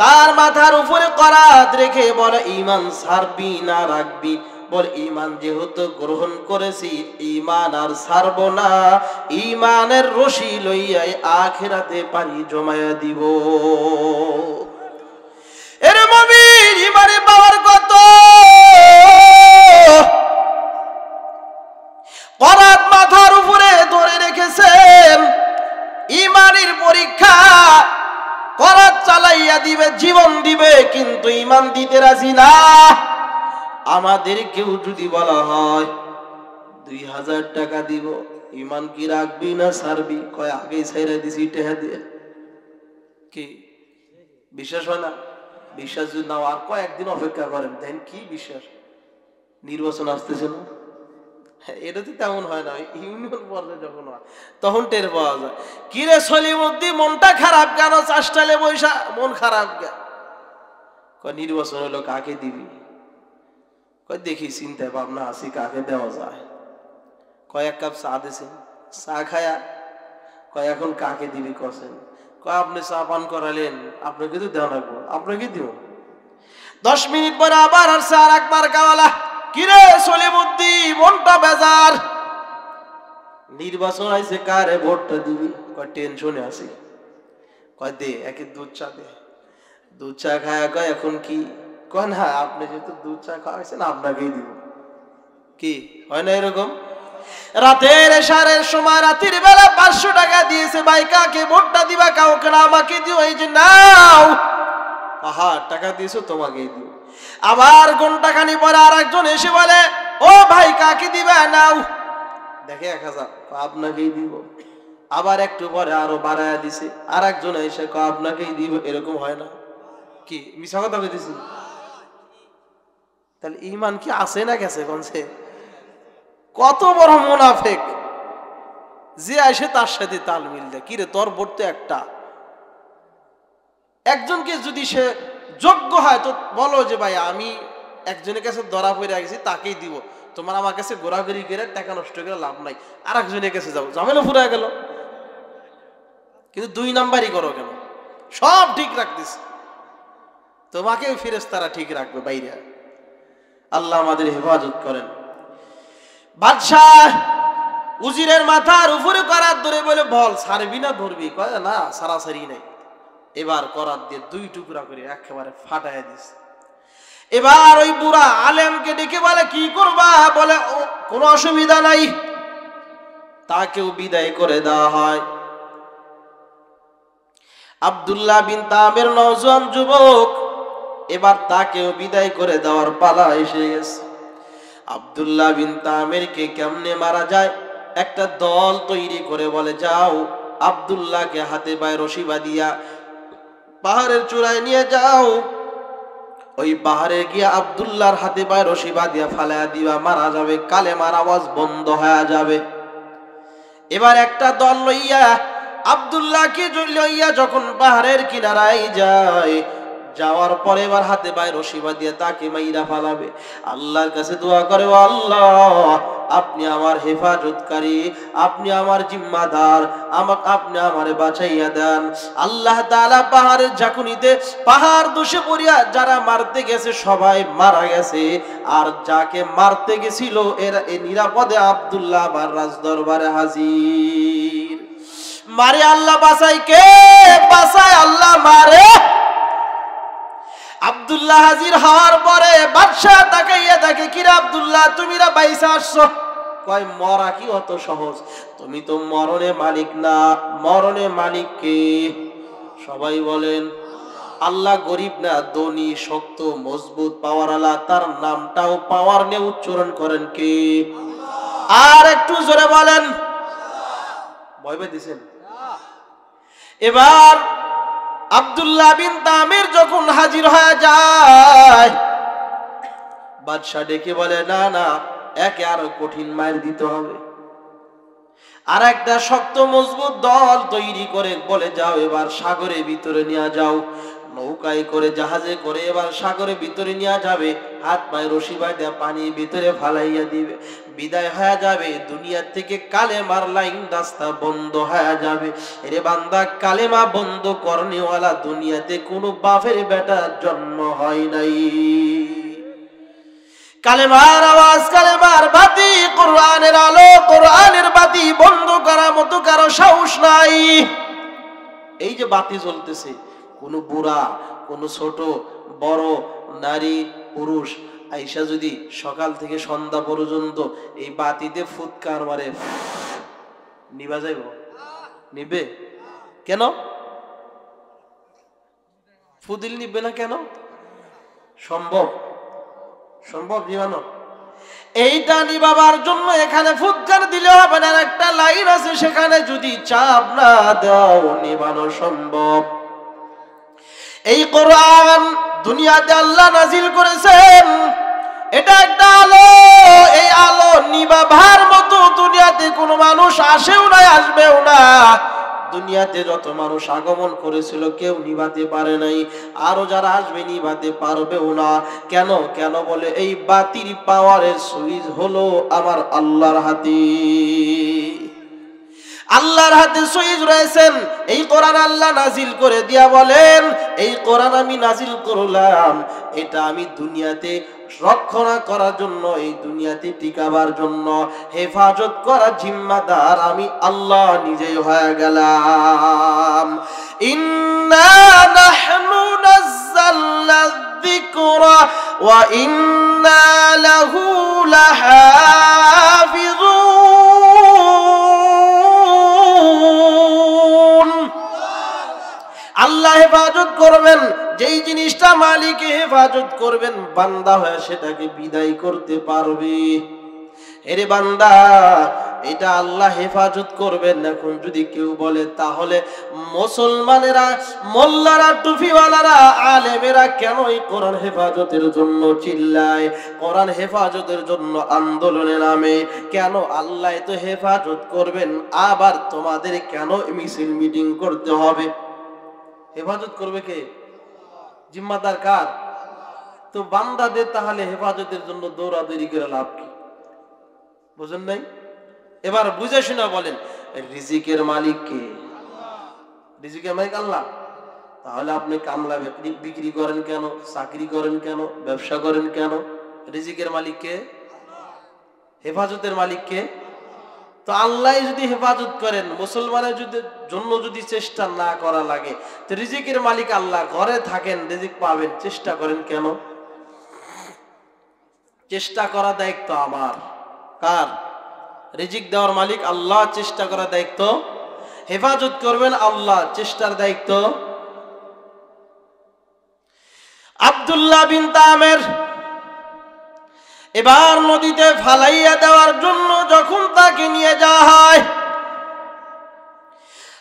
তার মাথার উপরে করাত রেখে বলে, ঈমান ছাড়বি না রাখবি? বল, ঈমান যেহেতু গ্রহণ করেছি, ঈমান আর ছাড়ব না। ঈমানের রশি লইয়াই আখিরাতে পানি জমায়া দিব। এর মুমিন, ঈমানের পাওয়ার কত! করাত মাথার উপরে ধরে রেখেছেন, ঈমানের পরীক্ষা করাত চালাইয়া দিবে, জীবন দিবে, কিন্তু ঈমান দিতে রাজি না। আমাদের কেউ যদি বলা হয় 2000 টাকা দিব, ঈমান কি রাখবি না ছাড়বি? কয়, আগেই ছাইরা দিছি টাকা দিয়ে। কি বিশ্বাস হয় না? বিশ্বাস যদি না, আর কয়েকদিন অপেক্ষা করেন, দেন কি বিশ্বাস? নির্বাচন আসতেছে না, এটা তো তেমন হয় না, ইউনিয়ন পর্যায়ে যখন হয় তখন টের পাওয়া যায়। কিরে সলিমুদ্দিন, মনটা খারাপ কেন? চাষটালে বৈশা মন খারাপ কেন? কয়, নির্বাচন হলো, কাকে দিবি? কয়, দেখি চিন্তা ভাবনা আছি কাকে দেওয়া যায়। কয়, এক কাপ চা দিছেন, চা খায়া কয়, এখন কাকে দিবি কছেন? কয়, আপনি চা পান করালেন, আপনাকে তো দেওয়া লাগবো, আপনাকে দিব। 10 মিনিট পরে আবার আসছে আর একবার কাওয়ালা। কিরে সলিমুদ্দিন, মনটা বেজার, নির্বাচন আইছে, কারে ভোটটা দিবি? কয়, টেনশনে আছি। কয়, দে একে দুধ চা দে। দুধ চা খায়া কয়, এখন কি? কয়, না, আপনি যেহেতু দুধ চা খাওয়াইছেন, আপনাকেই দিব। কি হয় না এরকম? রাতের এশারের সময়, রাতের বেলা 500 টাকা দিয়েছে, ভাই কাকে ভোটটা দিবা? কাউকে না, আমাকে দিও। এই যে নাও, টাকা দিয়েছো, তোমাকেই দিও। আবার ঘন্টাখানি পরে আর একজন এসে বলে, ও ভাই, কাকে দিবা? নাও, দেখে 1000, আপনাকেই দিব। আবার একটু পরে আরো বাড়ায়া দিছে, আর একজন এসে আপনাকেই দিব। এরকম হয় না? কি মিছা কথা বলতেছি? তাহলে ঈমান কি আছে না গেছে? কোনছে কত বড় মুনাফিক যে আসে তার সাথে তাল মিল দেয়। কিরে, তোর ভোট তো একটা, একজনকে যদি সে যোগ্য হয় তো বলো যে ভাই, আমি একজনের কাছে ধরা পড়ে গেছি, তাকেই দিব। তোমার আমার কাছে ঘোরাঘুরি করে টাকা নষ্ট করে লাভ নাই, আর একজনের কাছে যাও, ঝামেলা ফুরা গেল। কিন্তু 2 নাম্বারই করো কেন? সব ঠিক রাখতিস, তোমাকেও ফেরেশতারা ঠিক রাখবে বাইরে। আল্লাহ আমাদের হেফাজত করেন। বাদশাহ উজিরের মাথার উপরে করাত ধরে বলে, বল ছাড়বি না ধরবি? কয়, না, সারাসারি নাই। এবার করাত দিয়ে 2 টুকরা করে একেবারে ফাটাইয়া দিস। এবার ওই বুড়া আলেমকে ডেকে বলে, কি করবা? বলে, কোনো অসুবিধা নাই। তাকেও বিদায় করে দেওয়া হয়। আব্দুল্লাহ বিন তামির নওজোয়ান যুবক, এবার তাকেও বিদায় করে দেওয়ার পালা এসে গেছে। আব্দুল্লাহ বিন তামিরকে কেমনে মারা যায় একটা দল তৈরি করে বলে, যাও আব্দুল্লাহকে হাতে পায়ে রশি বাঁধিয়া পাহাড়ের চূড়ায় নিয়ে যাও। ওই পাহাড়ে গিয়া আব্দুল্লাহর হাতে পায়ে রশি বাঁধিয়া ফালাইয়া দিবা, মারা যাবে, কালেমার আওয়াজ বন্ধ হয়ে যাবে। এবার একটা দল লইয়া আব্দুল্লাহকে লইয়া যখন পাহাড়ের কিনারায় যায়, যাওয়ার পরে এবার হাতে পায়ে রশি বাঁধিয়া তাকে মাইরা ফালাবে। আল্লাহর কাছে দোয়া করে, আল্লাহ আপনি আমার হেফাজতকারী, আপনি আমার জিম্মাদার, আপনি আমারে বাঁচাইয়া দেন। আল্লাহ তাআলা পাহাড়ের ঝাঁকুনিতে পাহাড় দোষে পড়িয়া যারা মারতে গেছে সবাই মারা গেছে, আর যাকে মারতে গেছিল এরা নিরাপদে আব্দুল্লাহ আবার রাজদরবারে হাজির। মারে আল্লাহ বাঁচাই, কে বাঁচায়? আল্লাহ মারে। আব্দুল্লাহ হাজির হওয়ার পরে বাদশাহ তাকাইয়া দেখে, কিরা আব্দুল্লাহ, তুমি রা বাইসা আসছো? কয় মরা কি অত সহজ? তুমি তো মরণে মালিক না, মরণে মালিক কে? সবাই বলেন আল্লাহ। গরিব না, ধনী, শক্ত, মজবুত, পাওয়ারওয়ালা, তার নামটাও পাওয়ার নিয়ে উচ্চারণ করেন কে? আর একটু জোরে বলেন। ভয় পেয়ে দিছেন? এবার আব্দুল্লাহ বিন তামির যখন হাজির হয়ে যায়, বাদশা ডেকে বলে না না, একে আরো কঠিন মার দিতে হবে। আর একটা শক্ত মজবুত দল তৈরি করে বলে যাও এবার সাগরের ভিতরে নিয়ে যাও। নৌকায় করে, জাহাজে করে এবার সাগরের ভিতরে নিয়ে যাবে। হাত পায়ে রশি বাঁধা পানির ভিতরে ফালাইয়া দিবে। বিদায় হয়ে যাবে দুনিয়া থেকে, কালেমার লাইন রাস্তা বন্ধ হয়ে যাবে। এরে বান্দা, কালেমা বন্ধ করনেওয়ালা দুনিয়াতে কোনো বাপের বেটার জন্ম হয় নাই। কালেমার আওয়াজ, কালেমার বাতি, কোরআনের আলো, কোরআনের বাতি বন্ধ করার মতো কারো সাহস নাই। এই যে বাতি জ্বলতেছে, কোনো বুড়া, কোনো ছোট বড়, নারী পুরুষ আইসা যদি সকাল থেকে সন্ধ্যা পর্যন্ত এই বাতিতে ফুৎকার মারে, নিবা যাইব? নিবে কেন? ফুদিল নিবে না কেন? সম্ভব? সম্ভব নিবানো? এইটা নিবাবার জন্য এখানে ফুৎকার দিলে হবে না। একটা লাইন আছে, সেখানে যদি চাপ না দাও নিবানো সম্ভব। এই কোরআন দুনিয়াতে আল্লাহ নাজিল করেছেন, এটা একটা আলো। এই আলো নিবাবার মতো দুনিয়াতে কোনো মানুষ আসেও না, আসবেও না। দুনিয়াতে যত মানুষ আগমন করেছিল কেউ নিভাতে পারে নাই, আরো যারা আসবে নিভাতে পারবেও না। কেন? কেন বলে এই বাতির পাওয়ারের সুইচ হলো আমার আল্লাহর হাতে। আল্লাহর হাতে সুইচ রয়েছেন। এই কোরআন আল্লাহ নাজিল করে দিয়া বলেন, এই কোরআন আমি নাজিল করলাম, এটা আমি দুনিয়াতে রক্ষণা করার জন্য, এই দুনিয়াতে টিকাবার জন্য, হেফাজত করার জিম্মাদার আমি আল্লাহ নিজেই হয়ে গেলাম। ইন্না নাহনু নাযালনা যিকরা ওয়া ইন্না লাহু লাহাফিজুন। আল্লাহ হেফাজত করবেন, যেই জিনিসটা মালিক হেফাজত করবেন, বান্দা হয়ে সেটাকে বিদায় করতে পারবে। এরে বান্দা, এটা আল্লাহ হেফাজত করবেন। এখন যদি কেউ বলে তাহলে মুসলমানেরা, মোল্লারা, টুপিওয়ালারা, আলেমেরা কেন এই কোরআন হেফাজতের জন্য চিল্লায়, কোরআন হেফাজতের জন্য আন্দোলনে নামে? কেন? আল্লাহ তো হেফাজত করবেন, আবার তোমাদের কেন মিছিল মিটিং করতে হবে? হেফাজত করবে কে? জিম্মাদার কার? তো বান্দাদের তাহলে হেফাজতের জন্য দৌড়াদৌড়ি করে লাভ কি? বুঝেন নাই? এবার বুঝে শুনে বলেন, রিজিকের মালিক কে? রিজিকের মালিক আল্লাহ। তাহলে আপনি কামলা বিক্রি করেন কেন? চাকরি করেন কেন? ব্যবসা করেন কেন? রিজিকের মালিক কে? হেফাজতের মালিক কে? তো আল্লাহ যদি হেফাজত করেন, মুসলমানের জন্য যদি চেষ্টা না করা লাগে, তো রিজিকের মালিক আল্লাহ। ঘরে থাকেন, রিজিক পাবেন, চেষ্টা করেন কেন? চেষ্টা করা দায়িত্ব আমার। কার? রিজিক দেওয়ার মালিক আল্লাহ, চেষ্টা করা দায়িত্ব। হেফাজত করবেন আল্লাহ, চেষ্টার দায়িত্ব। আব্দুল্লাহ বিন তামির এবার নদীতে ফালাইয়া দেওয়ার জন্য যখন তাকে নিয়ে যাওয়া হয়,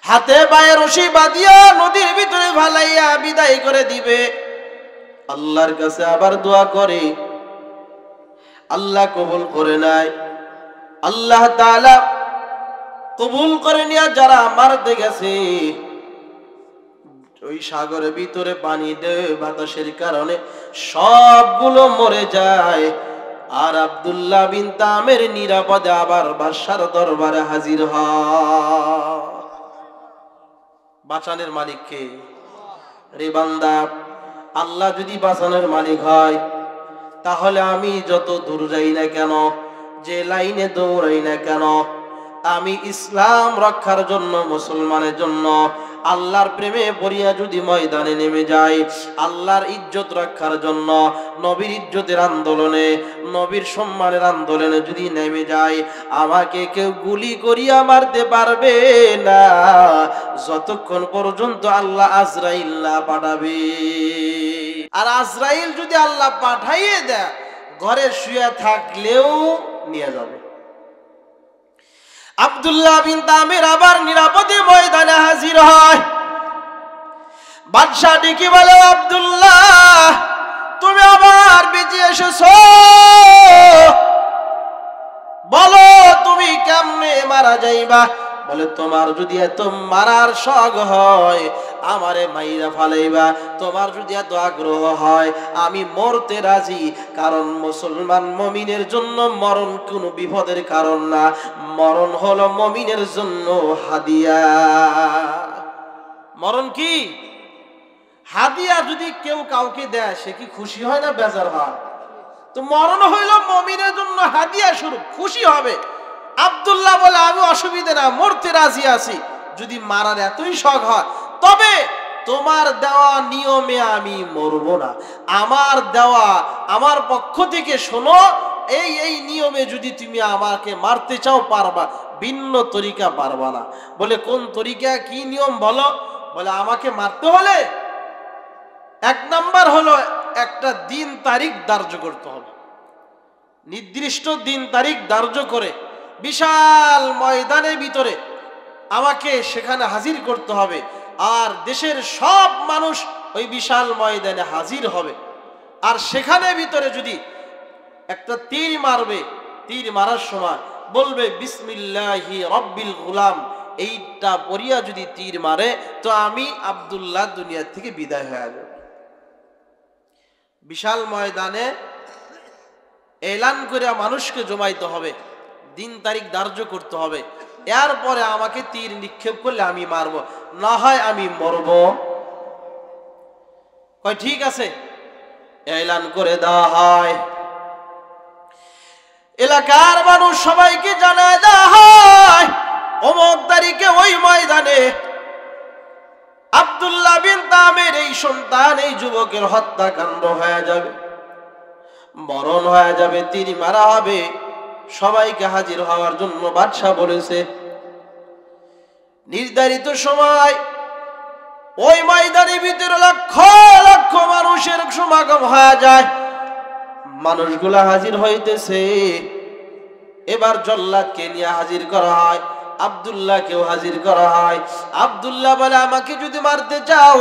হাতে পায়ে রশি বাঁধিয়া নদীর ভিতরে ফালাইয়া বিদায় করে দিবে, আল্লাহর কাছে আবার দোয়া করে, আল্লাহ কবুল করে নাই। আল্লাহ তাআলা কবুল করে নিয়ে যারা মারতে গেছে, ওই সাগরের ভিতরে পানি দেয়, বাতাসের কারণে সবগুলো মরে যায়। আর আব্দুল্লাহ বিন তামির নিরাপদে আবার বাদশার দরবারে হাজির হয়। বাঁচানোর মালিক কে? রে বান্দা, আল্লাহ যদি বাঁচানোর মালিক হয়, তাহলে আমি যত দূর যাই না কেন, যে লাইনে দৌড়াই না কেন, আমি ইসলাম রক্ষার জন্য, মুসলমানের জন্য আল্লাহর প্রেমে পড়িয়া যদি ময়দানে নেমে যায়, আল্লাহর ইজ্জত রক্ষার জন্য, নবীর ইজ্জতের আন্দোলনে, নবীর সম্মানের আন্দোলনে যদি নেমে যায়, আমাকে কেউ গুলি করিয়া মারতে পারবে না যতক্ষণ পর্যন্ত আল্লাহ আজরাইল না পাঠাবে। আর আজরাইল যদি আল্লাহ পাঠাইয়ে দেয়, ঘরে শুয়ে থাকলেও নিয়ে যাবে। আব্দুল্লাহ বিন তামির আবার নিরাপদে ময়দানে হাজির হয়। বাদশা ডেকে বলে, আব্দুল্লাহ তুমি আবার বেঁচে এসেছো, বলো তুমি কেমনে মারা যাইবা? বলে, তোমার যদি এত মারার শখ হয় আমারে মাইরা ফালাইবা, তোমার যদি এত আগ্রহ হয় আমি মরতে রাজি, কারণ মুসলমান মুমিনের জন্য মরণ কোনো বিপদের কারণ না, মরণ হলো মুমিনের জন্য হাদিয়া। মরণ কি হাদিয়া? যদি কেউ কাউকে দেয় সে কি খুশি হয় না বেজার হয়? তো মরণ হইল মুমিনের জন্য হাদিয়া স্বরূপ, খুশি হবে। আব্দুল্লাহ বলে, আমি অসুবিধা না, মরতে রাজি আছি যদি মারার এতই শখ হয়, তবে তোমার দেওয়া নিয়মে আমি মরব না, আমার দেওয়া আমার পক্ষ থেকে শোনো, এই নিয়মে যদি তুমি আমাকে মারতে চাও পারবা, ভিন্ন তরিকা পারবা না। বলে, কোন তরিকা, কি নিয়ম বলো? বলে, আমাকে মারতে হলে এক নাম্বার হলো একটা দিন তারিখ ধার্য করতে হবে, নির্দিষ্ট দিন তারিখ ধার্য করে বিশাল ময়দানের ভিতরে আমাকে সেখানে হাজির করতে হবে, আর দেশের সব মানুষ ওই বিশাল ময়দানে হাজির হবে। আর সেখানে ভিতরে যদি একটা তীর মারবে, তীর মারার সময় বলবে বিসমিল্লাহি রব্বিল গুলাম, এইটা পড়িয়া যদি তীর মারে তো আমি আব্দুল্লাহ দুনিয়া থেকে বিদায় হয়ে যাব। বিশাল ময়দানে এলান করে মানুষকে জমাইতে হবে, দিন তারিখ ধার্য করতে হবে, এরপরে আমাকে তীর নিক্ষেপ করলে আমি মারবো, না হয় আমি মরব। কয় ঠিক আছে, এলান করে দেওয়া হয়। এলাকার মানুষ সবাইকে জানায় দেওয়া হয়, অমুক তারিখে ওই ময়দানে আব্দুল্লাহ বিন তামির এই সন্তান, এই যুবকের হত্যাকাণ্ড হয়ে যাবে, মরণ হয়ে যাবে, তীর মারা হবে। সবাইকে হাজির হওয়ার জন্য বাদশা বলেছে। নির্ধারিত সময় ওই ময়দানের ভিতরে লক্ষ লক্ষ মানুষের সমাগম হয়ে যায়, মানুষগুলা হাজির হইতেছে। এবার জল্লাদকে নিয়ে হাজির করা হয়, আব্দুল্লাহকেও হাজির করা হয়। আব্দুল্লাহ বলে, আমাকে যদি মারতে চাও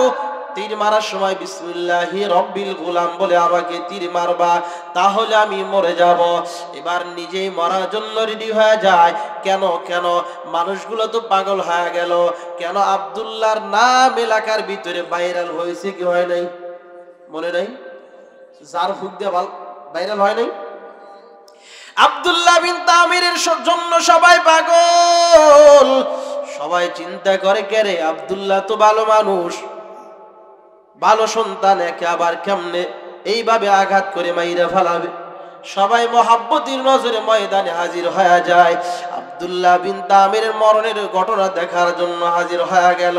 তীর মারার সময় বিসমিল্লাহি রব্বিল গুলাম বলে আমাকে তীর মারবা, তাহলে আমি মরে যাব। এবার নিজেই মরার জন্য রেডি হয়ে যায়। কেন কেন মানুষগুলো তো পাগল হয়ে গেল, কেন আব্দুল্লাহর নাম এলাকার ভিতরে ভাইরাল হয়েছে কি হয় নাই? মনে নাই? যার ফুক দিয়ে ভাইরাল হয় নাই? আব্দুল্লাহ বিন তামিরের জন্য সবাই পাগল। সবাই চিন্তা করে, কে রে, আব্দুল্লাহ তো ভালো মানুষ, ভালো সন্তান, একে আবার কেমনে এইভাবে আঘাত করে মাইরা ফেলাবে। সবাই মহাব্বতের নজরে ময়দানে হাজির হয়ে যায়। আব্দুল্লাহ বিন তামিরের মরণের ঘটনা দেখার জন্য হাজির হয়ে গেল।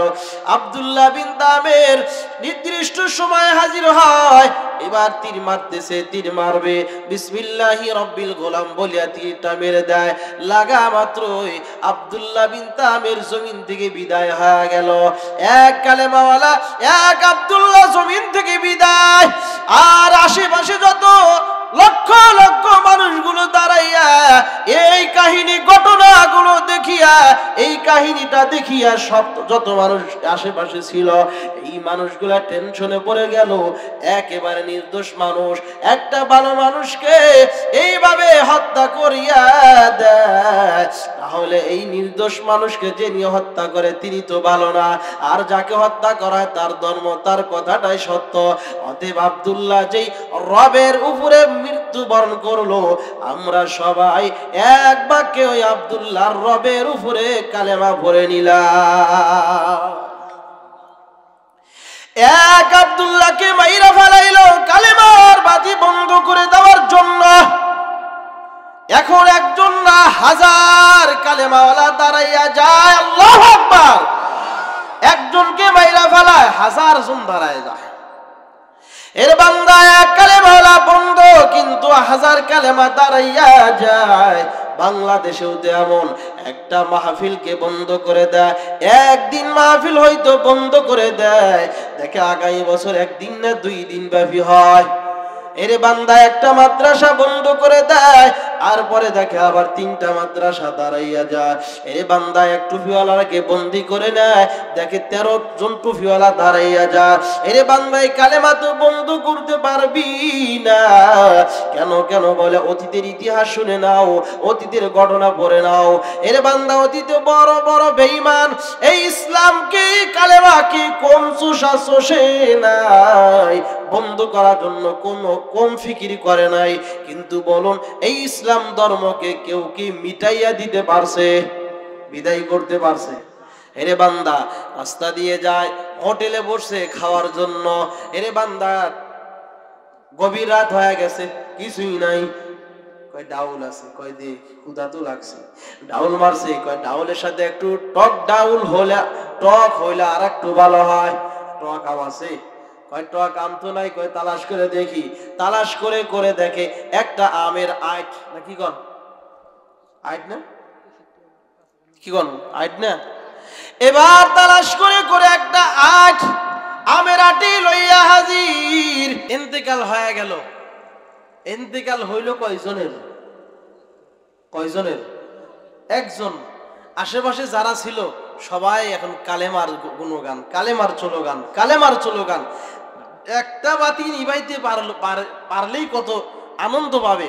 আব্দুল্লাহ বিন তামির নির্দিষ্ট সময়ে হাজির হয়। এবার তীর মারতেছে, তীর মারবে, বিসমিল্লাহি রব্বিল গোলাম বলিয়া তীরটা মেরে দেয়। লাগা মাত্রই আব্দুল্লাহ বিন তামির জমিন থেকে বিদায় হয়ে গেল। এক কালেমাওয়ালা, এক আব্দুল্লাহ জমিন থেকে বিদায়। আর আশেপাশে যত লক্ষ লক্ষ মানুষগুলো দাঁড়াইয়া এই কাহিনী ঘটনাগুলো দেখিয়া, এই কাহিনীটা দেখিয়া সব যত মানুষ আশেপাশে ছিল এই মানুষগুলা টেনশনে পড়ে গেল। একেবারে নির্দোষ মানুষ একটা ভালো মানুষকে এইভাবে হত্যা করিয়া দেয়, তাহলে এই নির্দোষ মানুষকে যে নিয়ে হত্যা করে তিনি তো ভালো না, আর যাকে হত্যা করায় তার ধর্ম, তার কথাটাই সত্য। অতএব আব্দুল্লাহ যেই রবের উপরে মৃত্যুবরণ করলো, আমরা সবাই এক বাক্যে ওই আব্দুল্লাহর রবের উপরে কালেমা পড়ে নিলাম। এক আব্দুল্লাহকে মাইরা ফেলাইলো কালেমার বাতি বন্ধ করে দেওয়ার জন্য। এখন একজন না হাজার কালেমাওয়ালা দাঁড়াইয়া যায়, আল্লাহু আকবার। একজনকে মাইরা ফেলায় 1000 জন দাঁড়ায় যায়। এর বান্দা এক কালেমা বন্ধ কিন্তু 1000 কালেমা দাঁড়াইয়া যায়। বাংলাদেশেও তেমন একটা মাহফিলকে বন্ধ করে দেয়, একদিন মাহফিল হয়তো বন্ধ করে দেয়, দেখে আগামী বছর একদিন না 2 দিন ব্যাপী হয়। এরে বান্দা একটা মাদ্রাসা বন্ধ করে দেয়, আর পরে দেখে আবার 3টা মাদ্রাসা দাঁড়াইয়া যায়। এরে বান্দা এক টুপিওয়ালাকে বন্দি করে নেয়, দেখে 13 জন টুপিওয়ালা দাঁড়াইয়া যায়। এরে বান্দা এই কালেমা তো বন্ধ করতে পারবি না। কেন কেন বলে অতীতের ইতিহাস শুনে নাও, অতীতের ঘটনা পড়ে নাও। এরে বান্দা অতীতে বড় বড় বেঈমান এই ইসলামকে কালেমাকে কম চষে নাই, বন্ধ করার জন্য কোনো কম ফিকির করে নাই। কিন্তু বলুন এই ইসলাম ধর্মকে কেউ কি মিটাইয়া দিতে পারছে? বিদায় করতে পারছে? এরে বান্দা রাস্তা দিয়ে যায়, হোটেলে বসে খাওয়ার জন্য। এরে বান্দা গভীর রাত হয়ে গেছে, কিছুই নাই, কয় ডাউল আছে, কয় দে, ক্ষুধা তো লাগছে। ডাউল মারছে, কয় ডাউলের সাথে একটু টক ডাউল হলে, টক হইলে আর একটু ভালো হয়। টক আম আছে, কয় টক আম তো নাই, কয় তালাশ করে দেখি। তালাশ করে করে দেখে একটা আমের আইট না কি কন, আইট না কি কন, আইট না। এবার তালাশ করে করে একটা আট আমের আটি লইয়া হাজির। ইন্তেকাল হয়ে গেল। ইন্তেকাল হইল কয়জনের? কয়জনের? একজন। আশেপাশে যারা ছিল সবাই এখন কালেমার গুণগান, কালেমার চলোগান, কালেমার চলোগান। একটা বাতি নিভাইতে পারলেই কত আনন্দ পাবে,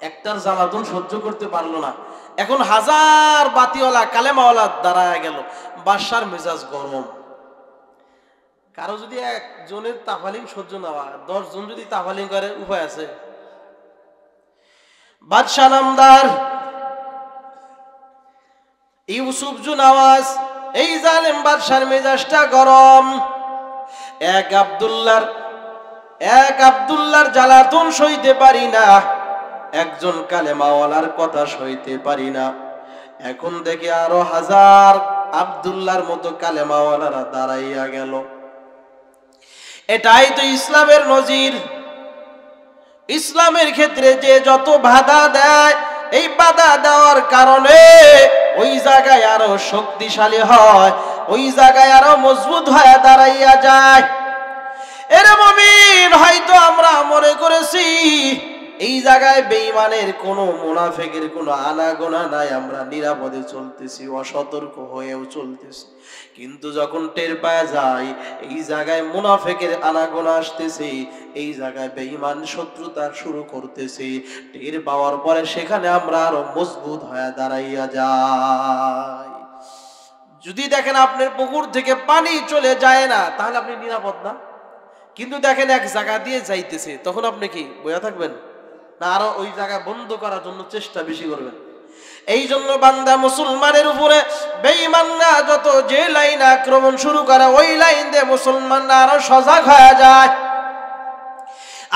একটার জ্বালাতন সহ্য করতে পারলো না। এখন 1000 বাতিওয়ালা কালেমাওয়ালা দাঁড়ায় গেল, বাদশার মেজাজ গরম। কারো যদি একজনের তাফালিং সহ্য না হয়, 10 জন যদি তাফালিং করে উপায় আছে? বাদশা নামদার ইউসুফ জুনাওয়াজ, এই জালেম বাদশার মেজাজটা গরম। এক আব্দুল্লাহর জ্বালাতন সইতে পারি না, একজন কালেমাওয়ালার কথা সইতে পারি না। এখন দেখে আরো 1000 আব্দুল্লাহর মতো কালেমাওয়ালারা দাঁড়াইয়া গেল। এটাই তো ইসলামের নজির। ইসলামের ক্ষেত্রে যে যত বাধা দেয়, এই বাধা দেওয়ার কারণে ওই জায়গায় আরো শক্তিশালী হয়, ওই জায়গায় আরো মজবুত হয়ে দাঁড়াইয়া যায়। এর মুমিন হয়তো আমরা মনে করেছি এই জায়গায় বেঈমানের কোনো, মুনাফিকের কোনো আনাগোনা নাই, আমরা নিরাপদে চলতেছি, অসতর্ক হয়েও চলতেছি। কিন্তু যখন টের পাওয়া যায় এই জায়গায় মুনাফিকের আনাগোনা আসতেছে, এই জায়গায় বেঈমান শত্রুতা শুরু করতেছে, টের পাওয়ার পরে সেখানে আমরা আরো মজবুত হয়ে দাঁড়াইয়া যাই। যদি দেখেন আপনার পুকুর থেকে পানি চলে যায় না, তাহলে আপনি নিরাপদ না। কিন্তু দেখেন এক জায়গা দিয়ে যাইতেছে, তখন আপনি কি বইয়া থাকবেন না আরো ওই জায়গা বন্ধ করার জন্য চেষ্টা বেশি করবেন? এই জন্য বান্দা মুসলমানের উপরে বেঈমানরা যত যে লাইন আক্রমণ শুরু করে, ওই লাইন দিয়ে মুসলমানরা আরো সজাগ হয়ে যায়।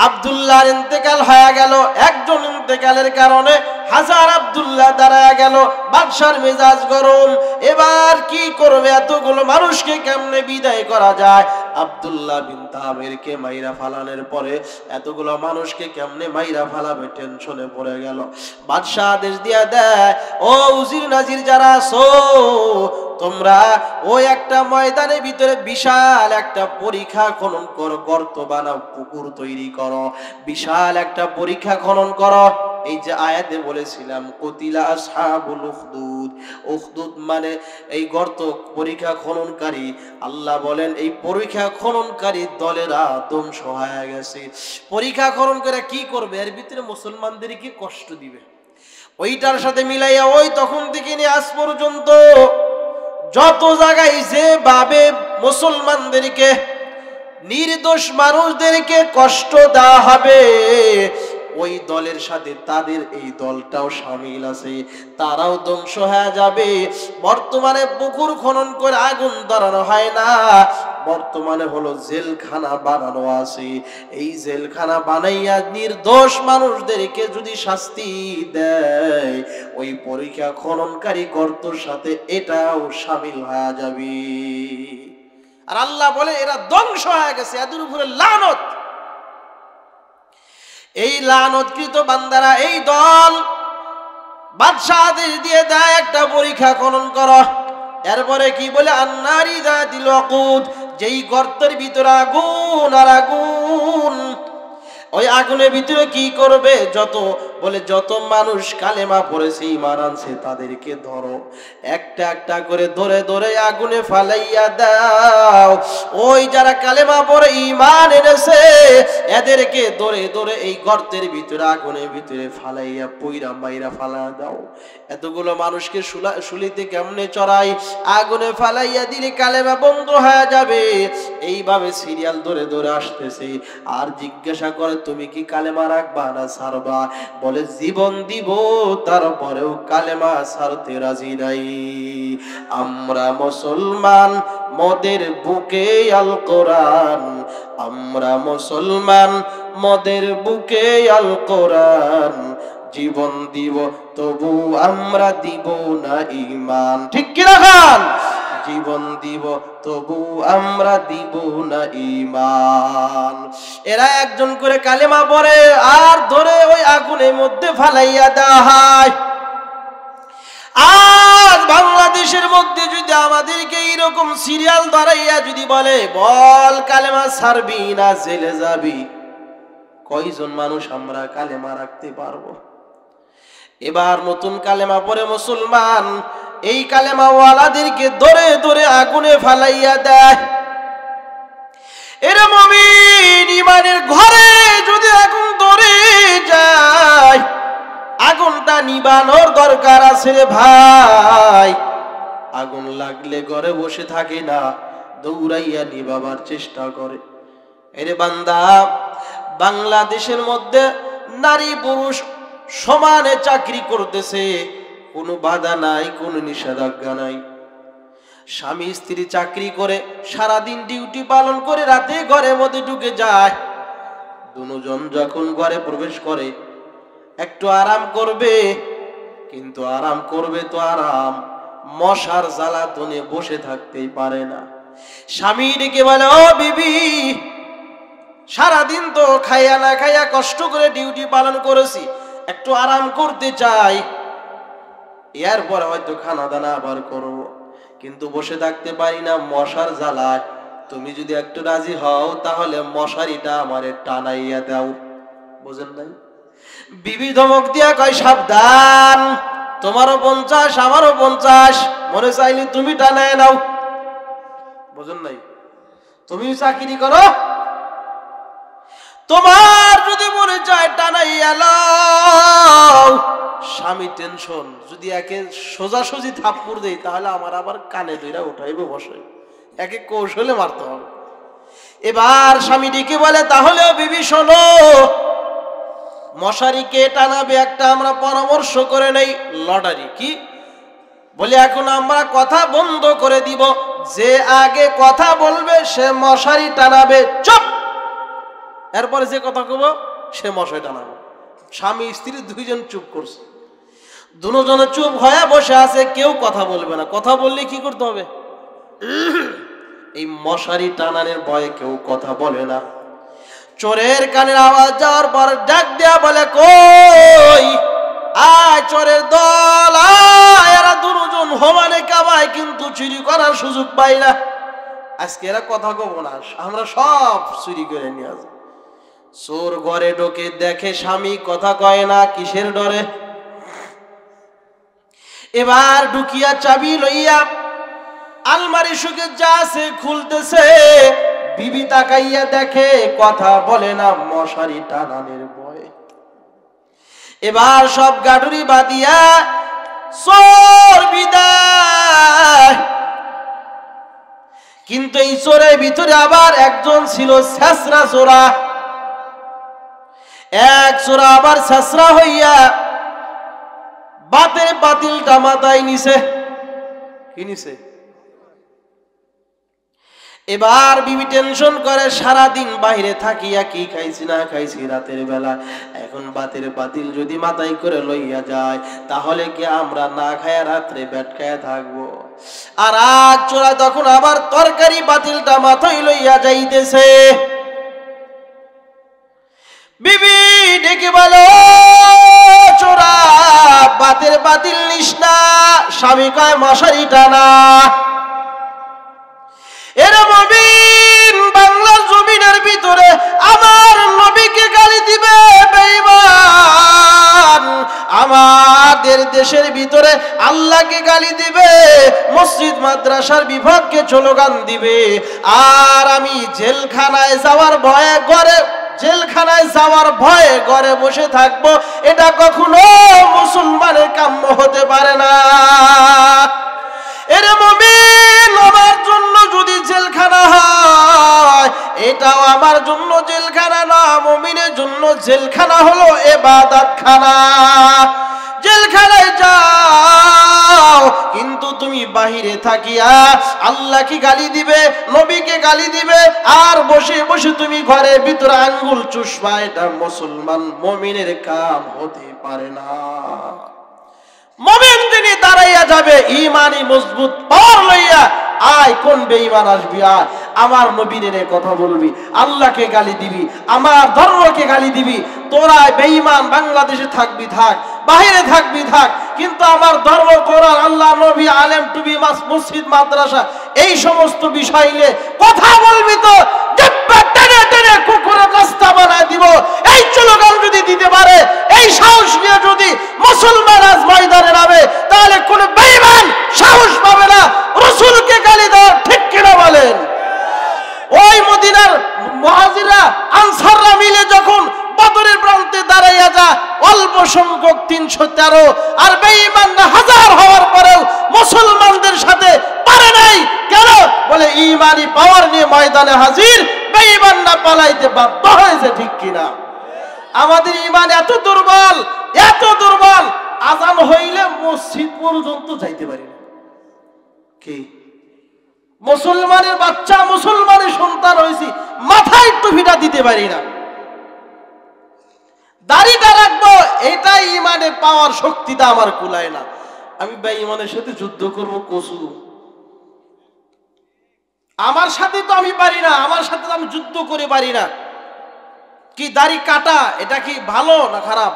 আব্দুল্লাহর ইন্তেকাল হয়ে গেল, একজন ইন্তেকালের কারণে 1000 আব্দুল্লাহ দাঁড়ায় গেল। বাদশার মেজাজ গরম, এবার কি করবে? এতগুলো মানুষকে কেমনে বিদায় করা যায়? আব্দুল্লাহ বিন তামিরকে মাইরা ফালানোর পরে এতগুলো মানুষকে কেমনে মাইরা ফালাবে, টেনশনে পড়ে গেল। বাদশা আদেশ দিয়া দেয়, ও উজির নাজির যারা আছো, তোমরা ওই একটা ময়দানের ভিতরে বিশাল একটা পরীক্ষা খনন করো, গর্ত বানাও, পুকুর তৈরি করো, বিশাল একটা পরীক্ষা খনন করো। এই যে আয়াতে বলেছিলাম কুতিলা আসহাবুল উখদুদ, উখদুদ মানে এই গর্ত, পরীক্ষা খননকারী। আল্লাহ বলেন এই পরীক্ষা খননকারী দলেরা ধ্বংস হয়ে গেছে। পরীক্ষা খনন করে কি করবে? এর ভিতরে মুসলমানদেরকে কষ্ট দিবে। ওইটার সাথে মিলাইয়া ওই তখন থেকে নিয়ে আজ পর্যন্ত যত জায়গায় যেভাবে মুসলমানদেরকে, নির্দোষ মানুষদেরকে কষ্ট দেওয়া হবে, ওই দলের সাথে তাদের এই দলটাও শামিল আছে, তারাও ধ্বংস হয়ে যাবে। বর্তমানে পুকুর খনন করে আগুন ধরানো হয় না, বর্তমানে হলো জেলখানা বানানো আছে। এই জেলখানা বানাইয়া নির্দোষ মানুষদেরকে যদি শাস্তি দেয়, ওই ওই পরীক্ষা খননকারী গর্তের সাথে এটাও শামিল হয়ে যাবে। আর আল্লাহ বলে এরা ধ্বংস হয়ে গেছে, এদের উপরে লানত। এই লানতকৃত বান্দারা, এই দল বাদশাহদের দিয়ে দেয় একটা পরীক্ষা খনন করো। এরপরে কি বলে, আন্নারি যাতিল ওয়াকুদ, যেই গর্তের ভিতরে আগুন আর আগুন, ওই আগুনের ভিতরে কি করবে, যত মানুষ কালেমা পড়েছে, ঈমান আনছে, তাদেরকে ধরো, একটা একটা করে ধরে ধরে আগুনে ফালাইয়া দাও। ওই যারা কালেমা পড়ে ঈমান এনেছে এদেরকে ধরে ধরে এই গর্তের ভিতরে আগুনের ভিতরে ফালাইয়া পইরা মাইরা ফালা দাও। এতগুলো মানুষকে শুলিতে কেমনে চড়াই, আগুনে ফালাইয়া দিলে কালেমা বন্ধ হয়ে যাবে। এইভাবে সিরিয়াল ধরে ধরে আসতেছে। আর জিজ্ঞাসা করে, তুমি কি কালেমা রাখবা না ছাড়বা? বলে জীবন দিব, তারপরেও কালেমা ছাড়তে রাজি নাই। আমরা মুসলমান, মদের বুকে আল কোরআন, আমরা মুসলমান, মদের বুকে আল কোরআন, জীবন দিব তবু আমরা দিব না ঈমান। ঠিক কি না খান? জীবন দিব তবু আমরা দিব না ঈমান। এরা একজন করে কালেমা পড়ে আর ধরে ওই আগুনের মধ্যে ফালাইয়া দেওয়া হয়। আজ বাংলাদেশের মধ্যে যদি আমাদেরকে এইরকম সিরিয়াল ধরাইয়া যদি বলে, বল কালেমা ছাড়বি না জেলে যাবি, কয়জন মানুষ আমরা কালেমা রাখতে পারবো? এবার নতুন কালেমা পড়ে মুসলমান, এই কালেমা ওয়ালাদেরকে ধরে ধরে আগুনে ফালাইয়া দেয়। এরা মুমিন, ঈমানের ঘরে যদি আগুন ধরে যায়, আগুনটা নিবানোর দরকার আছে রে ভাই। আগুন লাগলে ঘরে বসে থাকে না, দৌড়াইয়া নিবাবার চেষ্টা করে। এরে বান্দা, বাংলাদেশের মধ্যে নারী পুরুষ সমানে চাকরি করতেছে, কোনো বাধা নাই, কোনো নিষেধাজ্ঞা নাই। স্বামী স্ত্রী চাকরি করে সারাদিন ডিউটি পালন করে রাতে ঘরের মধ্যে ঢুকে যায়। দুজন যখন ঘরে প্রবেশ করে একটু আরাম করবে, কিন্তু আরাম করবে তো আরাম, মশার জ্বালাতনে বসে থাকতেই পারে না। স্বামী ডেকে বলে, ও বিবি, সারাদিন তো খাইয়া না খাইয়া কষ্ট করে ডিউটি পালন করেছি, একটু আরাম করতে চাই, এরপর হয়তো খানা দানা আবার করবো, কিন্তু বসে থাকতে পারি না মশার জ্বালায়। তুমি যদি একটু রাজি হও তাহলে মশারিটা আমারে টানাইয়া দাও। বুঝেন নাই? বিবি ধমক দিয়া কয়, সাবধান, তোমারও 50 আমারও 50, মনে চাইলে তুমি টানায় নাও। বুঝেন নাই? তুমি চাকরি করো, তোমার যদি মনে চায় টানাইয়া নাও। স্বামী টেনশন, যদি একে সোজাসুজি থাপ্পড় দেই তাহলে আমার আবার কানে ধইরা উঠাইবে বসে, একে কৌশলে মারতে হবে। এবার স্বামী ডেকে বলে, তাহলেও বিবি শোনো, মশারি কে টানাবে একটা আমরা পরামর্শ করে নেই, লটারি। কি বলে, এখন আমরা কথা বন্ধ করে দিব, যে আগে কথা বলবে সে মশারি টানাবে। চুপ! এরপরে যে কথা কব সে মশারি টানাবে। স্বামী স্ত্রী দুইজন চুপ করছে, দুজনে চুপ হয়ে বসে আছে, কেউ কথা বলবে না। কথা বললে কি করতে হবে? এই মশারি টানানোর ভয়ে কেউ কথা বলে না। চোরের কানের আওয়াজ যাওয়ার পর ডাক দেয়া বলে, কই আয় চোরের দল, আয়। এরা দুজন সমানে কামায় কিন্তু চুরি করার সুযোগ পাই না। আজকে এরা কথা কব না, আমরা সব চুরি করে নিয়ে আসবো। চোর ঘরে ঢোকে, দেখে স্বামী কথা কয় না, কিসের ডরে? এবার ঢুকিয়া চাবি লইয়া আলমারি শুকে যা আছে খুলতেছে। বিবি তাকাইয়া দেখে কথা বলে না, মশারি টানানোর ভয়ে। এবার সব গাডুরি বাঁধিয়া চোর বিদায়। কিন্তু এই চোরের ভিতরে আবার একজন ছিল ছেঁচড়া চোরা। এক চোরা আবার ছেঁচড়া হইয়া বাতের পাতিলটা মাথায় নিছে। কি নিছে? এবার বিবি টেনশন করে, সারাদিন বাইরে থাকিয়া কি খাইছি না খাইছি রাতের বেলা, এখন বাতের পাতিল যদি মাথায় করে লইয়া যায় তাহলে কি আমরা না খায়া রাত্রে পেট খায়া থাকবো? আর আজ চোরা তখন আবার তরকারি পাতিলটা মাথায় লইয়া যাইতেছে। বিবি ডেকে বলো, চোরা বাতের পাতিল নিস না। স্বামী কয় মশারি টানা। এর মুমিন বাংলার জমিনের ভিতরে আমার নবীকে গালি দিবে বেঈমান, আমাদের দেশের ভিতরে আল্লাহকে গালি দিবে, মসজিদ মাদ্রাসার বিভাগকে স্লোগান দিবে, আর আমি জেলখানায় যাওয়ার ভয়ে ঘরে বসে থাকবো। এটা কখনো মুসলমানের কাম্য হতে পারে না। এর মুমিন আমার জন্য যদি জেলখানা হয়, এটাও আমার জন্য জেলখানা না, মুমিনের জন্য জেলখানা হলো ইবাদতখানা। জেলখানায় যাও, কিন্তু তুমি বাহিরে থাকিয়া আল্লাহকে গালি দিবে, নবীকে গালি দিবে, আর বসে বসে তুমি ঘরের ভিতরে আঙ্গুল চুষবা। এটা মুসলমান মুমিনের কাম হতে পারে না। মুমিন তিনি দাঁড়াইয়া যাবে ঈমানি মজবুত পাওয়ার লইয়া। আয় কোন বেঈমান আসবি, আয় আমার নবীর কথা বলবি, আল্লাহকে গালি দিবি, আমার ধর্মকে গালি দিবি। তোরা বেঈমান বাংলাদেশে থাকবি থাক, বাহিরে থাকবি থাক, কিন্তু আমার ধর্ম, কোরআন, আল্লাহ, নবী, আলেম, টুবি, মসজিদ, মাদ্রাসা এই সমস্ত বিষয় নিয়ে কথা বলবি তো টেনে টেনে কুকুরের রাস্তা বানায় দিব। এই স্লোগান যদি দিতে পারে, এই সাহস নিয়ে যদি মুসলমান আজ ময়দানে নামে, তাহলে কোন বেঈমান সাহস পাবে না রাসূলকে গালি দেওয়ার। ঠিক কিনা বলেন? ওই মদিনার মুহাজিররা আনসাররা মিলে যখন বদরের প্রান্তে দাঁড়াইয়া যা, অল্প সংখ্যক 313, আর বেঈমানরা হাজার হওয়ার পরেও মুসলমানদের সাথে পারে নাই। কেন? বলে ঈমানি পাওয়ার নিয়ে ময়দানে হাজির, বেঈমানরা পালাইতে বাধ্য হয়েছে। ঠিক কিনা? আমাদের ঈমান এত দুর্বল, এত দুর্বল, আজান হইলে মসজিদ পর্যন্ত যাইতে পারি না। কি মুসলমানের বাচ্চা, মুসলমানের সন্তান হয়েছি, মাথায় টুপিটা দিতে পারি না, দাড়িটা রাখবো, এটাই ঈমানে পাওয়ার শক্তিটা আমার কুলায় না। আমি বেঈমানের সাথে যুদ্ধ করবো কসু, আমার সাথে তো আমি পারি না, আমার সাথে তো আমি যুদ্ধ করে পারি না। কি দাড়ি কাটা, এটা কি ভালো না খারাপ?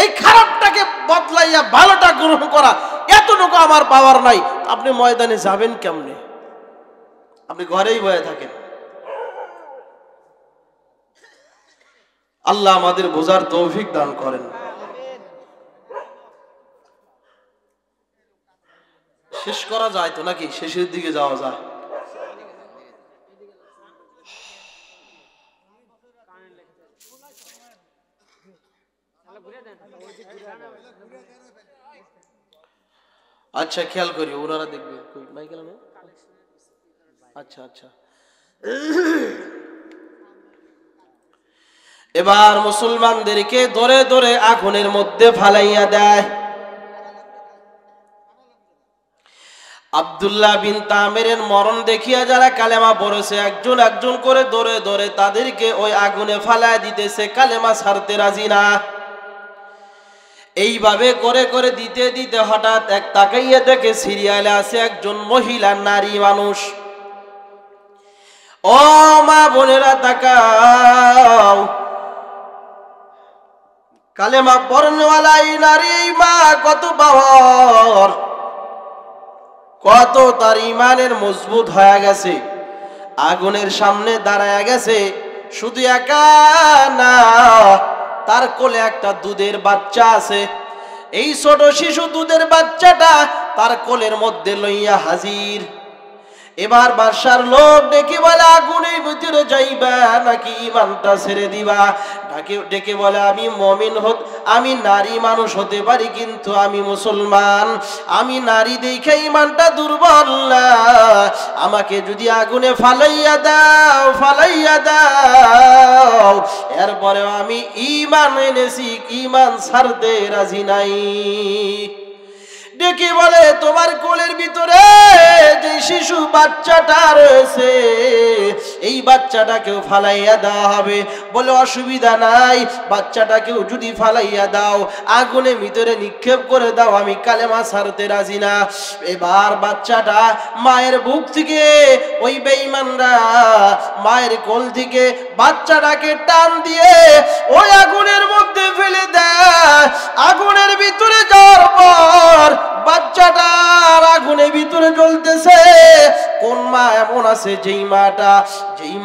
এই খারাপটাকে বদলাইয়া ভালোটা গ্রহণ করা, এতটুকু আমার পাওয়ার নাই। আপনি ময়দানে যাবেন কেমনে? আপনি ঘরেই বসে থাকেন। আল্লাহ আমাদের বোঝার তৌফিক দান করেন। শেষ করা যায় তো নাকি? শেষের দিকে যাওয়া যায়? আচ্ছা খেয়াল করি, ওনারা দেখবে। আচ্ছা আচ্ছা, এবার মুসলমানদেরকে ধরে ধরে আগুনের মধ্যে ফালাইয়া দেয়। আব্দুল্লাহ বিন তামিরের মরণ দেখিয়া যারা কালেমা পড়েছে, একজন একজন করে ধরে ধরে তাদেরকে ওই আগুনে ফালাইয়া দিতেছে, কালেমা ছাড়তে রাজি না। এইভাবে করে করে দিতে দিতে হঠাৎ এক তাকাইয়া দেখে সিরিয়ালে আছে একজন মহিলা, নারী মানুষ। ও মা বোনেরা তাকাও, কালেমা পড়নেওয়ালা এই নারী মা কত পাওয়ার, কত তার ইমানের মজবুত হয়ে গেছে। আগুনের সামনে দাঁড়ায় গেছে, শুধু একা না, তার কোলে একটা দুধের বাচ্চা আছে। এই ছোট শিশু দুধের বাচ্চাটা তার কোলের মধ্যে লইয়া হাজির। এবার বাদশার লোক ডেকে বলে, আগুনের ভিতরে যাইবা নাকি ঈমানটা ছেড়ে দিবা? ডেকে বলে, আমি মুমিন আমি নারী মানুষ হতে পারি, কিন্তু আমি মুসলমান, আমি নারী দেখে ঈমানটা দুর্বল না, আমাকে যদি আগুনে ফালাইয়া দাও, ফালাইয়া দাও, এরপরেও আমি ঈমান এনেছি, ঈমান ছাড়তে রাজি নাই। ডেকে বলে তোমার কোলের ভিতরে যে শিশু বাচ্চাটা রয়েছে এই বাচ্চাটাকেও ফালাইয়া দেওয়া হবে। বলে অসুবিধা নাই, বাচ্চাটাকেও যদি ফালাইয়া দাও, আগুনের ভিতরে নিক্ষেপ করে দাও, আমি কালেমা ছাড়তে রাজি না। এবার বাচ্চাটা মায়ের বুক থেকে ওই বেঈমানরা মায়ের কোল থেকে বাচ্চাটাকে টান দিয়ে ওই আগুনের মধ্যে ফেলে দেয়। আগুনের ভিতরে যাওয়ার পর বাচ্চাটার আগুনের ভিতরে জ্বলতেছে। কোন মা এমন আছে যেই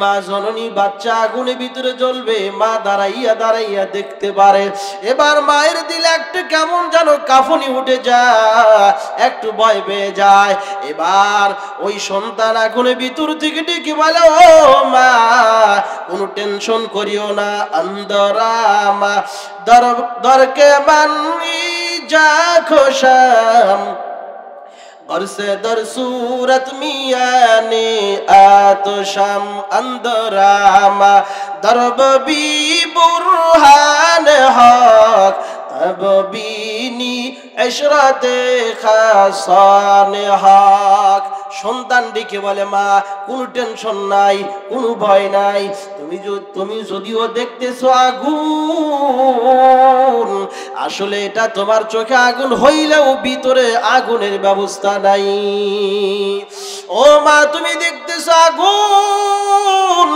মা জননী বাচ্চা আগুনের ভিতরে জ্বলবে মা দাঁড়াইয়া দাঁড়াইয়া দেখতে পারে। এবার মায়ের দিলে একটু কেমন যেন কাঁপুনি উঠে যায়, একটু ভয় পেয়ে যায়। এবার ওই সন্তান আগুনের ভিতর থেকে ডেকে বলে ও মা কোনো টেনশন করিও না, আন্দরামা দরকে মানি যা খোশাম বরসে দর सूरत मियाने आतोशम अंदरामा दरब बी बुरहान हक तब बीनी इशरते खासान हक। সন্তান ডেকে বলে মা কোনো টেনশন নাই, কোনো ভয় নাই, তুমি যদিও দেখতেছো আগুন, আসলে এটা তোমার চোখে আগুন হইলেও ভিতরে আগুনের ব্যবস্থা নাই। ও মা তুমি দেখতেছো আগুন,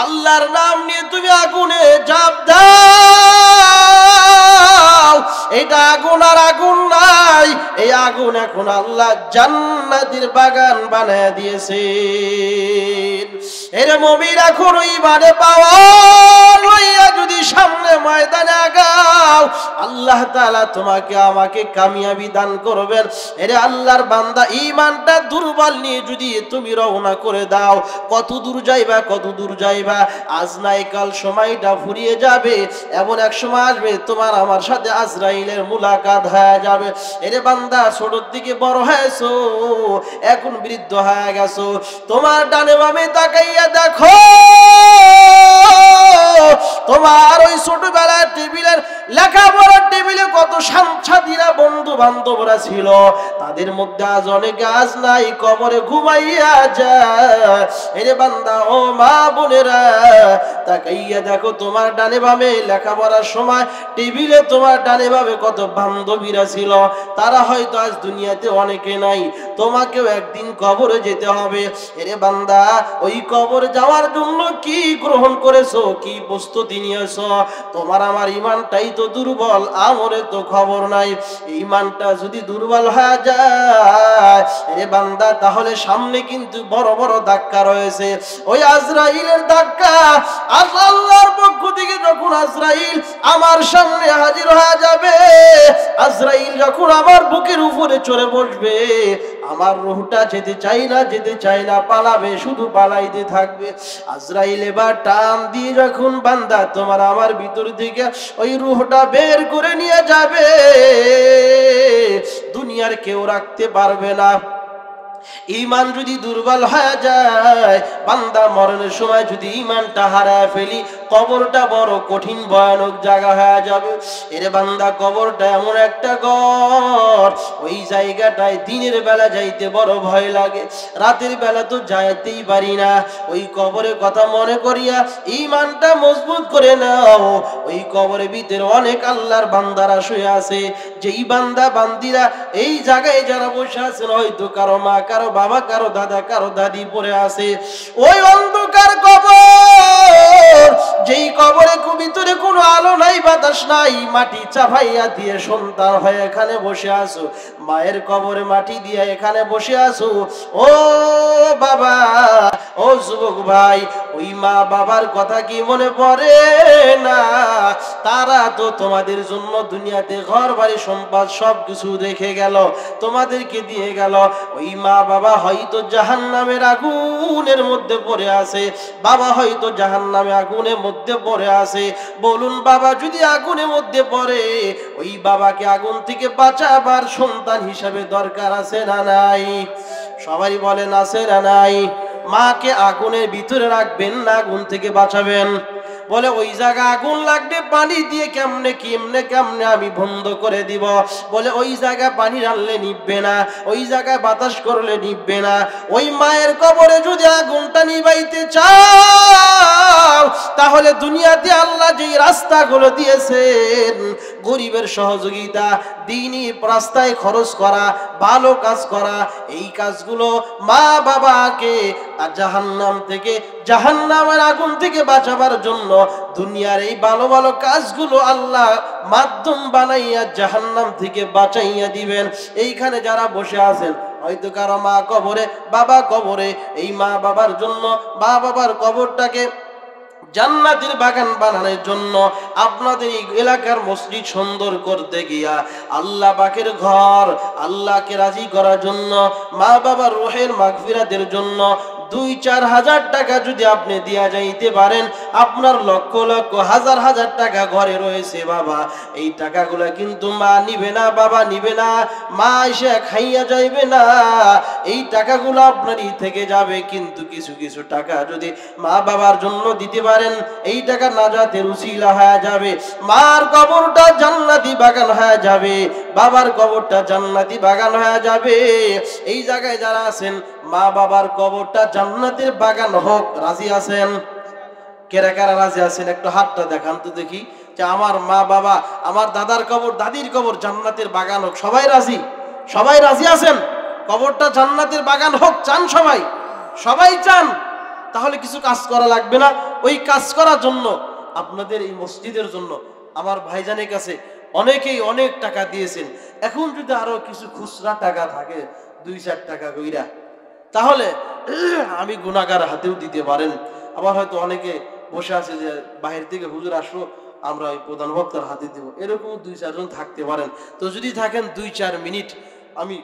আল্লাহর নাম নিয়ে তুমি আগুনে ঝাঁপ দাও, এটা আগুন আর আগুন নাই, এই আগুন এখন আল্লাহ জান্নাতের বাগান বানায় দিয়েছেন। এর মুমিন এখন ওই বারে পাওয়ার লইয়া যদি সামনে ময়দানে আগাও, আল্লাহ তাআলা তোমাকে আমাকে কামিয়াবি দান করবেন। এরে আল্লাহর বান্দা, ঈমানটা দুর্বল নিয়ে যদি তুমি রওনা করে দাও, কত দূর যাইবা, আজ নাই কাল সময়টা ফুরিয়ে যাবে। এমন এক সময় আসবে তোমার আমার সাথে আজরাইলের মুলাকাত হয়ে যাবে। এরে বান্দা, ছোটর দিকে বড় হয়েছো, এখন বৃদ্ধ হয়ে গেছো, তোমার ডানে বামে তাকাইয়া দেখো, তোমার ওই ছোটবেলার টেবিলের লেখাপড়ার টেবিলে কত সাথীরা বন্ধু বান্ধবরা ছিল, তাদের মধ্যে আজ অনেকে আজ নাই, কবরে ঘুমাইয়া যায়। এরে বান্দা, ও মা বোনেরা, তাকাইয়া দেখো তোমার ডানে বামে লেখাপড়ার সময় টেবিলে তোমার ডানে বামে কত বান্ধবীরা ছিল, তারা হয়তো আজ দুনিয়াতে অনেকে নাই, তোমাকেও একদিন কবরে যেতে হবে। এরে বান্দা, ওই কবরে যাওয়ার জন্য কি গ্রহণ করেছো, কি প্রস্তুতি নিয়েছো? তোমার আমার ঈমানটাই তো দুর্বল, আমরে তো খবর নাই। ঈমানটা যদি দুর্বল হয়ে যায় এরে বান্দা, তাহলে সামনে কিন্তু বড় বড় ধাক্কা রয়েছে। ওই আজরাইলের ধাক্কা, আল্লাহর পক্ষ থেকে যখন আজরাইল আমার সামনে হাজির হয়ে যাবে, আজরাইল যখন আমার বুকের উপরে চড়ে বসবে, আমার রূহটা যেতে চাই না, পালাবে, শুধু পালাইতে থাকবে। আজরাইল এবার টান দিয়ে যখন বান্দা তোমার আমার ভিতর থেকে ওই রূহটা বের করে নিয়ে যাবে, দুনিয়ার কেউ রাখতে পারবে না। ঈমান যদি দুর্বল হয়ে যায়, বান্দা মরণের সময় যদি ঈমানটা হারায় ফেলি, কবরটা বড় কঠিন ভয়ানক জায়গা হয়ে যাবে। এরে বান্দা, কবরটা এমন একটা ঘর, ওই জায়গাটায় দিনের বেলা যাইতে বড় ভয় লাগে, রাতের বেলা তো যাইতেই পারি না। ওই কবরের কথা মনে করিয়া ঈমানটা মজবুত করে নাও। ওই কবরের ভিতরে অনেক আল্লাহর বান্দারা শুয়ে আছে, যেই বান্দা বান্দিরা এই জায়গায় যারা বসে আছেন, হয়তো কারো মা, কারো বাবা, কারো দাদা, কারো দাদি পড়ে আছে। ওই অন্ধকার কবর, যেই কবরে ভিতরে কোনো আলো নাই, বাতাস নাই, মাটি চাপাইয়া দিয়ে সন্তান হয়ে এখানে বসে আছো, মায়ের কবরে মাটি দিয়ে এখানে বসে আছো। ও বাবা, ও যুবক ভাই, ওই মা বাবার কথা কি মনে পড়ে না? তারা তো তোমাদের জন্য দুনিয়াতে ঘর বাড়ি সম্পদ সবকিছু রেখে গেল, তোমাদেরকে দিয়ে গেল। ওই মা বাবা হয়তো জাহান্নামের আগুনের মধ্যে পড়ে আছে, বাবা হয়তো জাহান্নামে আগুনের মধ্যে পড়ে আছে। বলুন, বাবা যদি আগুনের মধ্যে পড়ে, ওই বাবাকে আগুন থেকে বাঁচাবার সন্তান হিসাবে দরকার আছে না নাই? সবাই বলেন আছে না নাই? মাকে আগুনের ভিতরে রাখবেন না আগুন থেকে বাঁচাবেন? বলে ওই জায়গা আগুন লাগবে, পানি দিয়ে কেমনে কেমনে আমি বন্ধ করে দিব। বলে ওই জায়গা পানি ঢাললে নিভবে না, ওই জায়গায় বাতাস করলে নিভবে না। ওই মায়ের কবরে যদি আগুনটা নিভাইতে চাও, তাহলে দুনিয়াতে আল্লাহ যেই রাস্তাগুলো দিয়েছেন, গরিবের সহযোগিতা, দ্বীনি রাস্তায় খরচ করা, ভালো কাজ করা, এই কাজগুলো মা বাবাকে জাহান্নাম থেকে, জাহান্নামের আগুন থেকে বাঁচাবার জন্য দুনিয়ার এই ভালো ভালো কাজগুলো আল্লাহ মাধ্যম বানাইয়া জাহান্নাম থেকে বাঁচাইয়া দিবেন। এইখানে যারা বসে আছেন, হয়তো কারো মা কবরে, বাবা কবরে, এই মা বাবার জন্য, মা বাবার কবরটাকে জান্নাতের বাগান বানানোর জন্য আপনাদের এই এলাকার মসজিদ সুন্দর করতে গিয়া, আল্লাহ পাকের ঘর, আল্লাহকে রাজি করার জন্য, মা বাবার রূহের মাগফিরাতের জন্য 2-4 হাজার টাকা যদি আপনি দিয়া যাইতে পারেন, আপনার লক্ষ লক্ষ হাজার হাজার টাকা ঘরে রয়েছে বাবা, এই টাকাগুলা কিন্তু মা নিবে না, বাবা নিবে না, মা এসে খাইয়া যাইবে না, এই টাকাগুলো আপনারই থেকে যাবে। কিন্তু কিছু কিছু টাকা যদি মা বাবার জন্য দিতে পারেন, এই টাকা নাজাতের উসিলা হয়ে যাবে, মার কবরটা জান্নাতি বাগান হয়ে যাবে, বাবার কবরটা জান্নাতি বাগান হয়ে যাবে। এই জায়গায় যারা আছেন, মা বাবার কবরটা জান্নাতের বাগান হোক, রাজি আছেন? কেরা কারা রাজি আছেন একটু হাতটা দেখান তো দেখি, যে আমার মা বাবা, আমার দাদার কবর, দাদির কবর জান্নাতের বাগান হোক। সবাই রাজি? সবাই রাজি আছেন কবরটা জান্নাতের বাগান হোক? চান সবাই? সবাই চান? তাহলে কিছু কাজ করা লাগবে না? ওই কাজ করার জন্য, আপনাদের এই মসজিদের জন্য আমার ভাইজানের কাছে অনেকেই অনেক টাকা দিয়েছেন। এখন যদি আরো কিছু খুচরা টাকা থাকে, 2-4 টাকা কইরা, তাহলে আমি গুনাহগার হাতেও দিতে পারেন। আবার হয়তো অনেকে বসে আছে যে বাহির থেকে হুজুর আসলো, আমরা ওই প্রধান বক্তার হাতে দেব, এরকম 2-4 জন থাকতে পারেন। তো যদি থাকেন 2-4 মিনিট আমি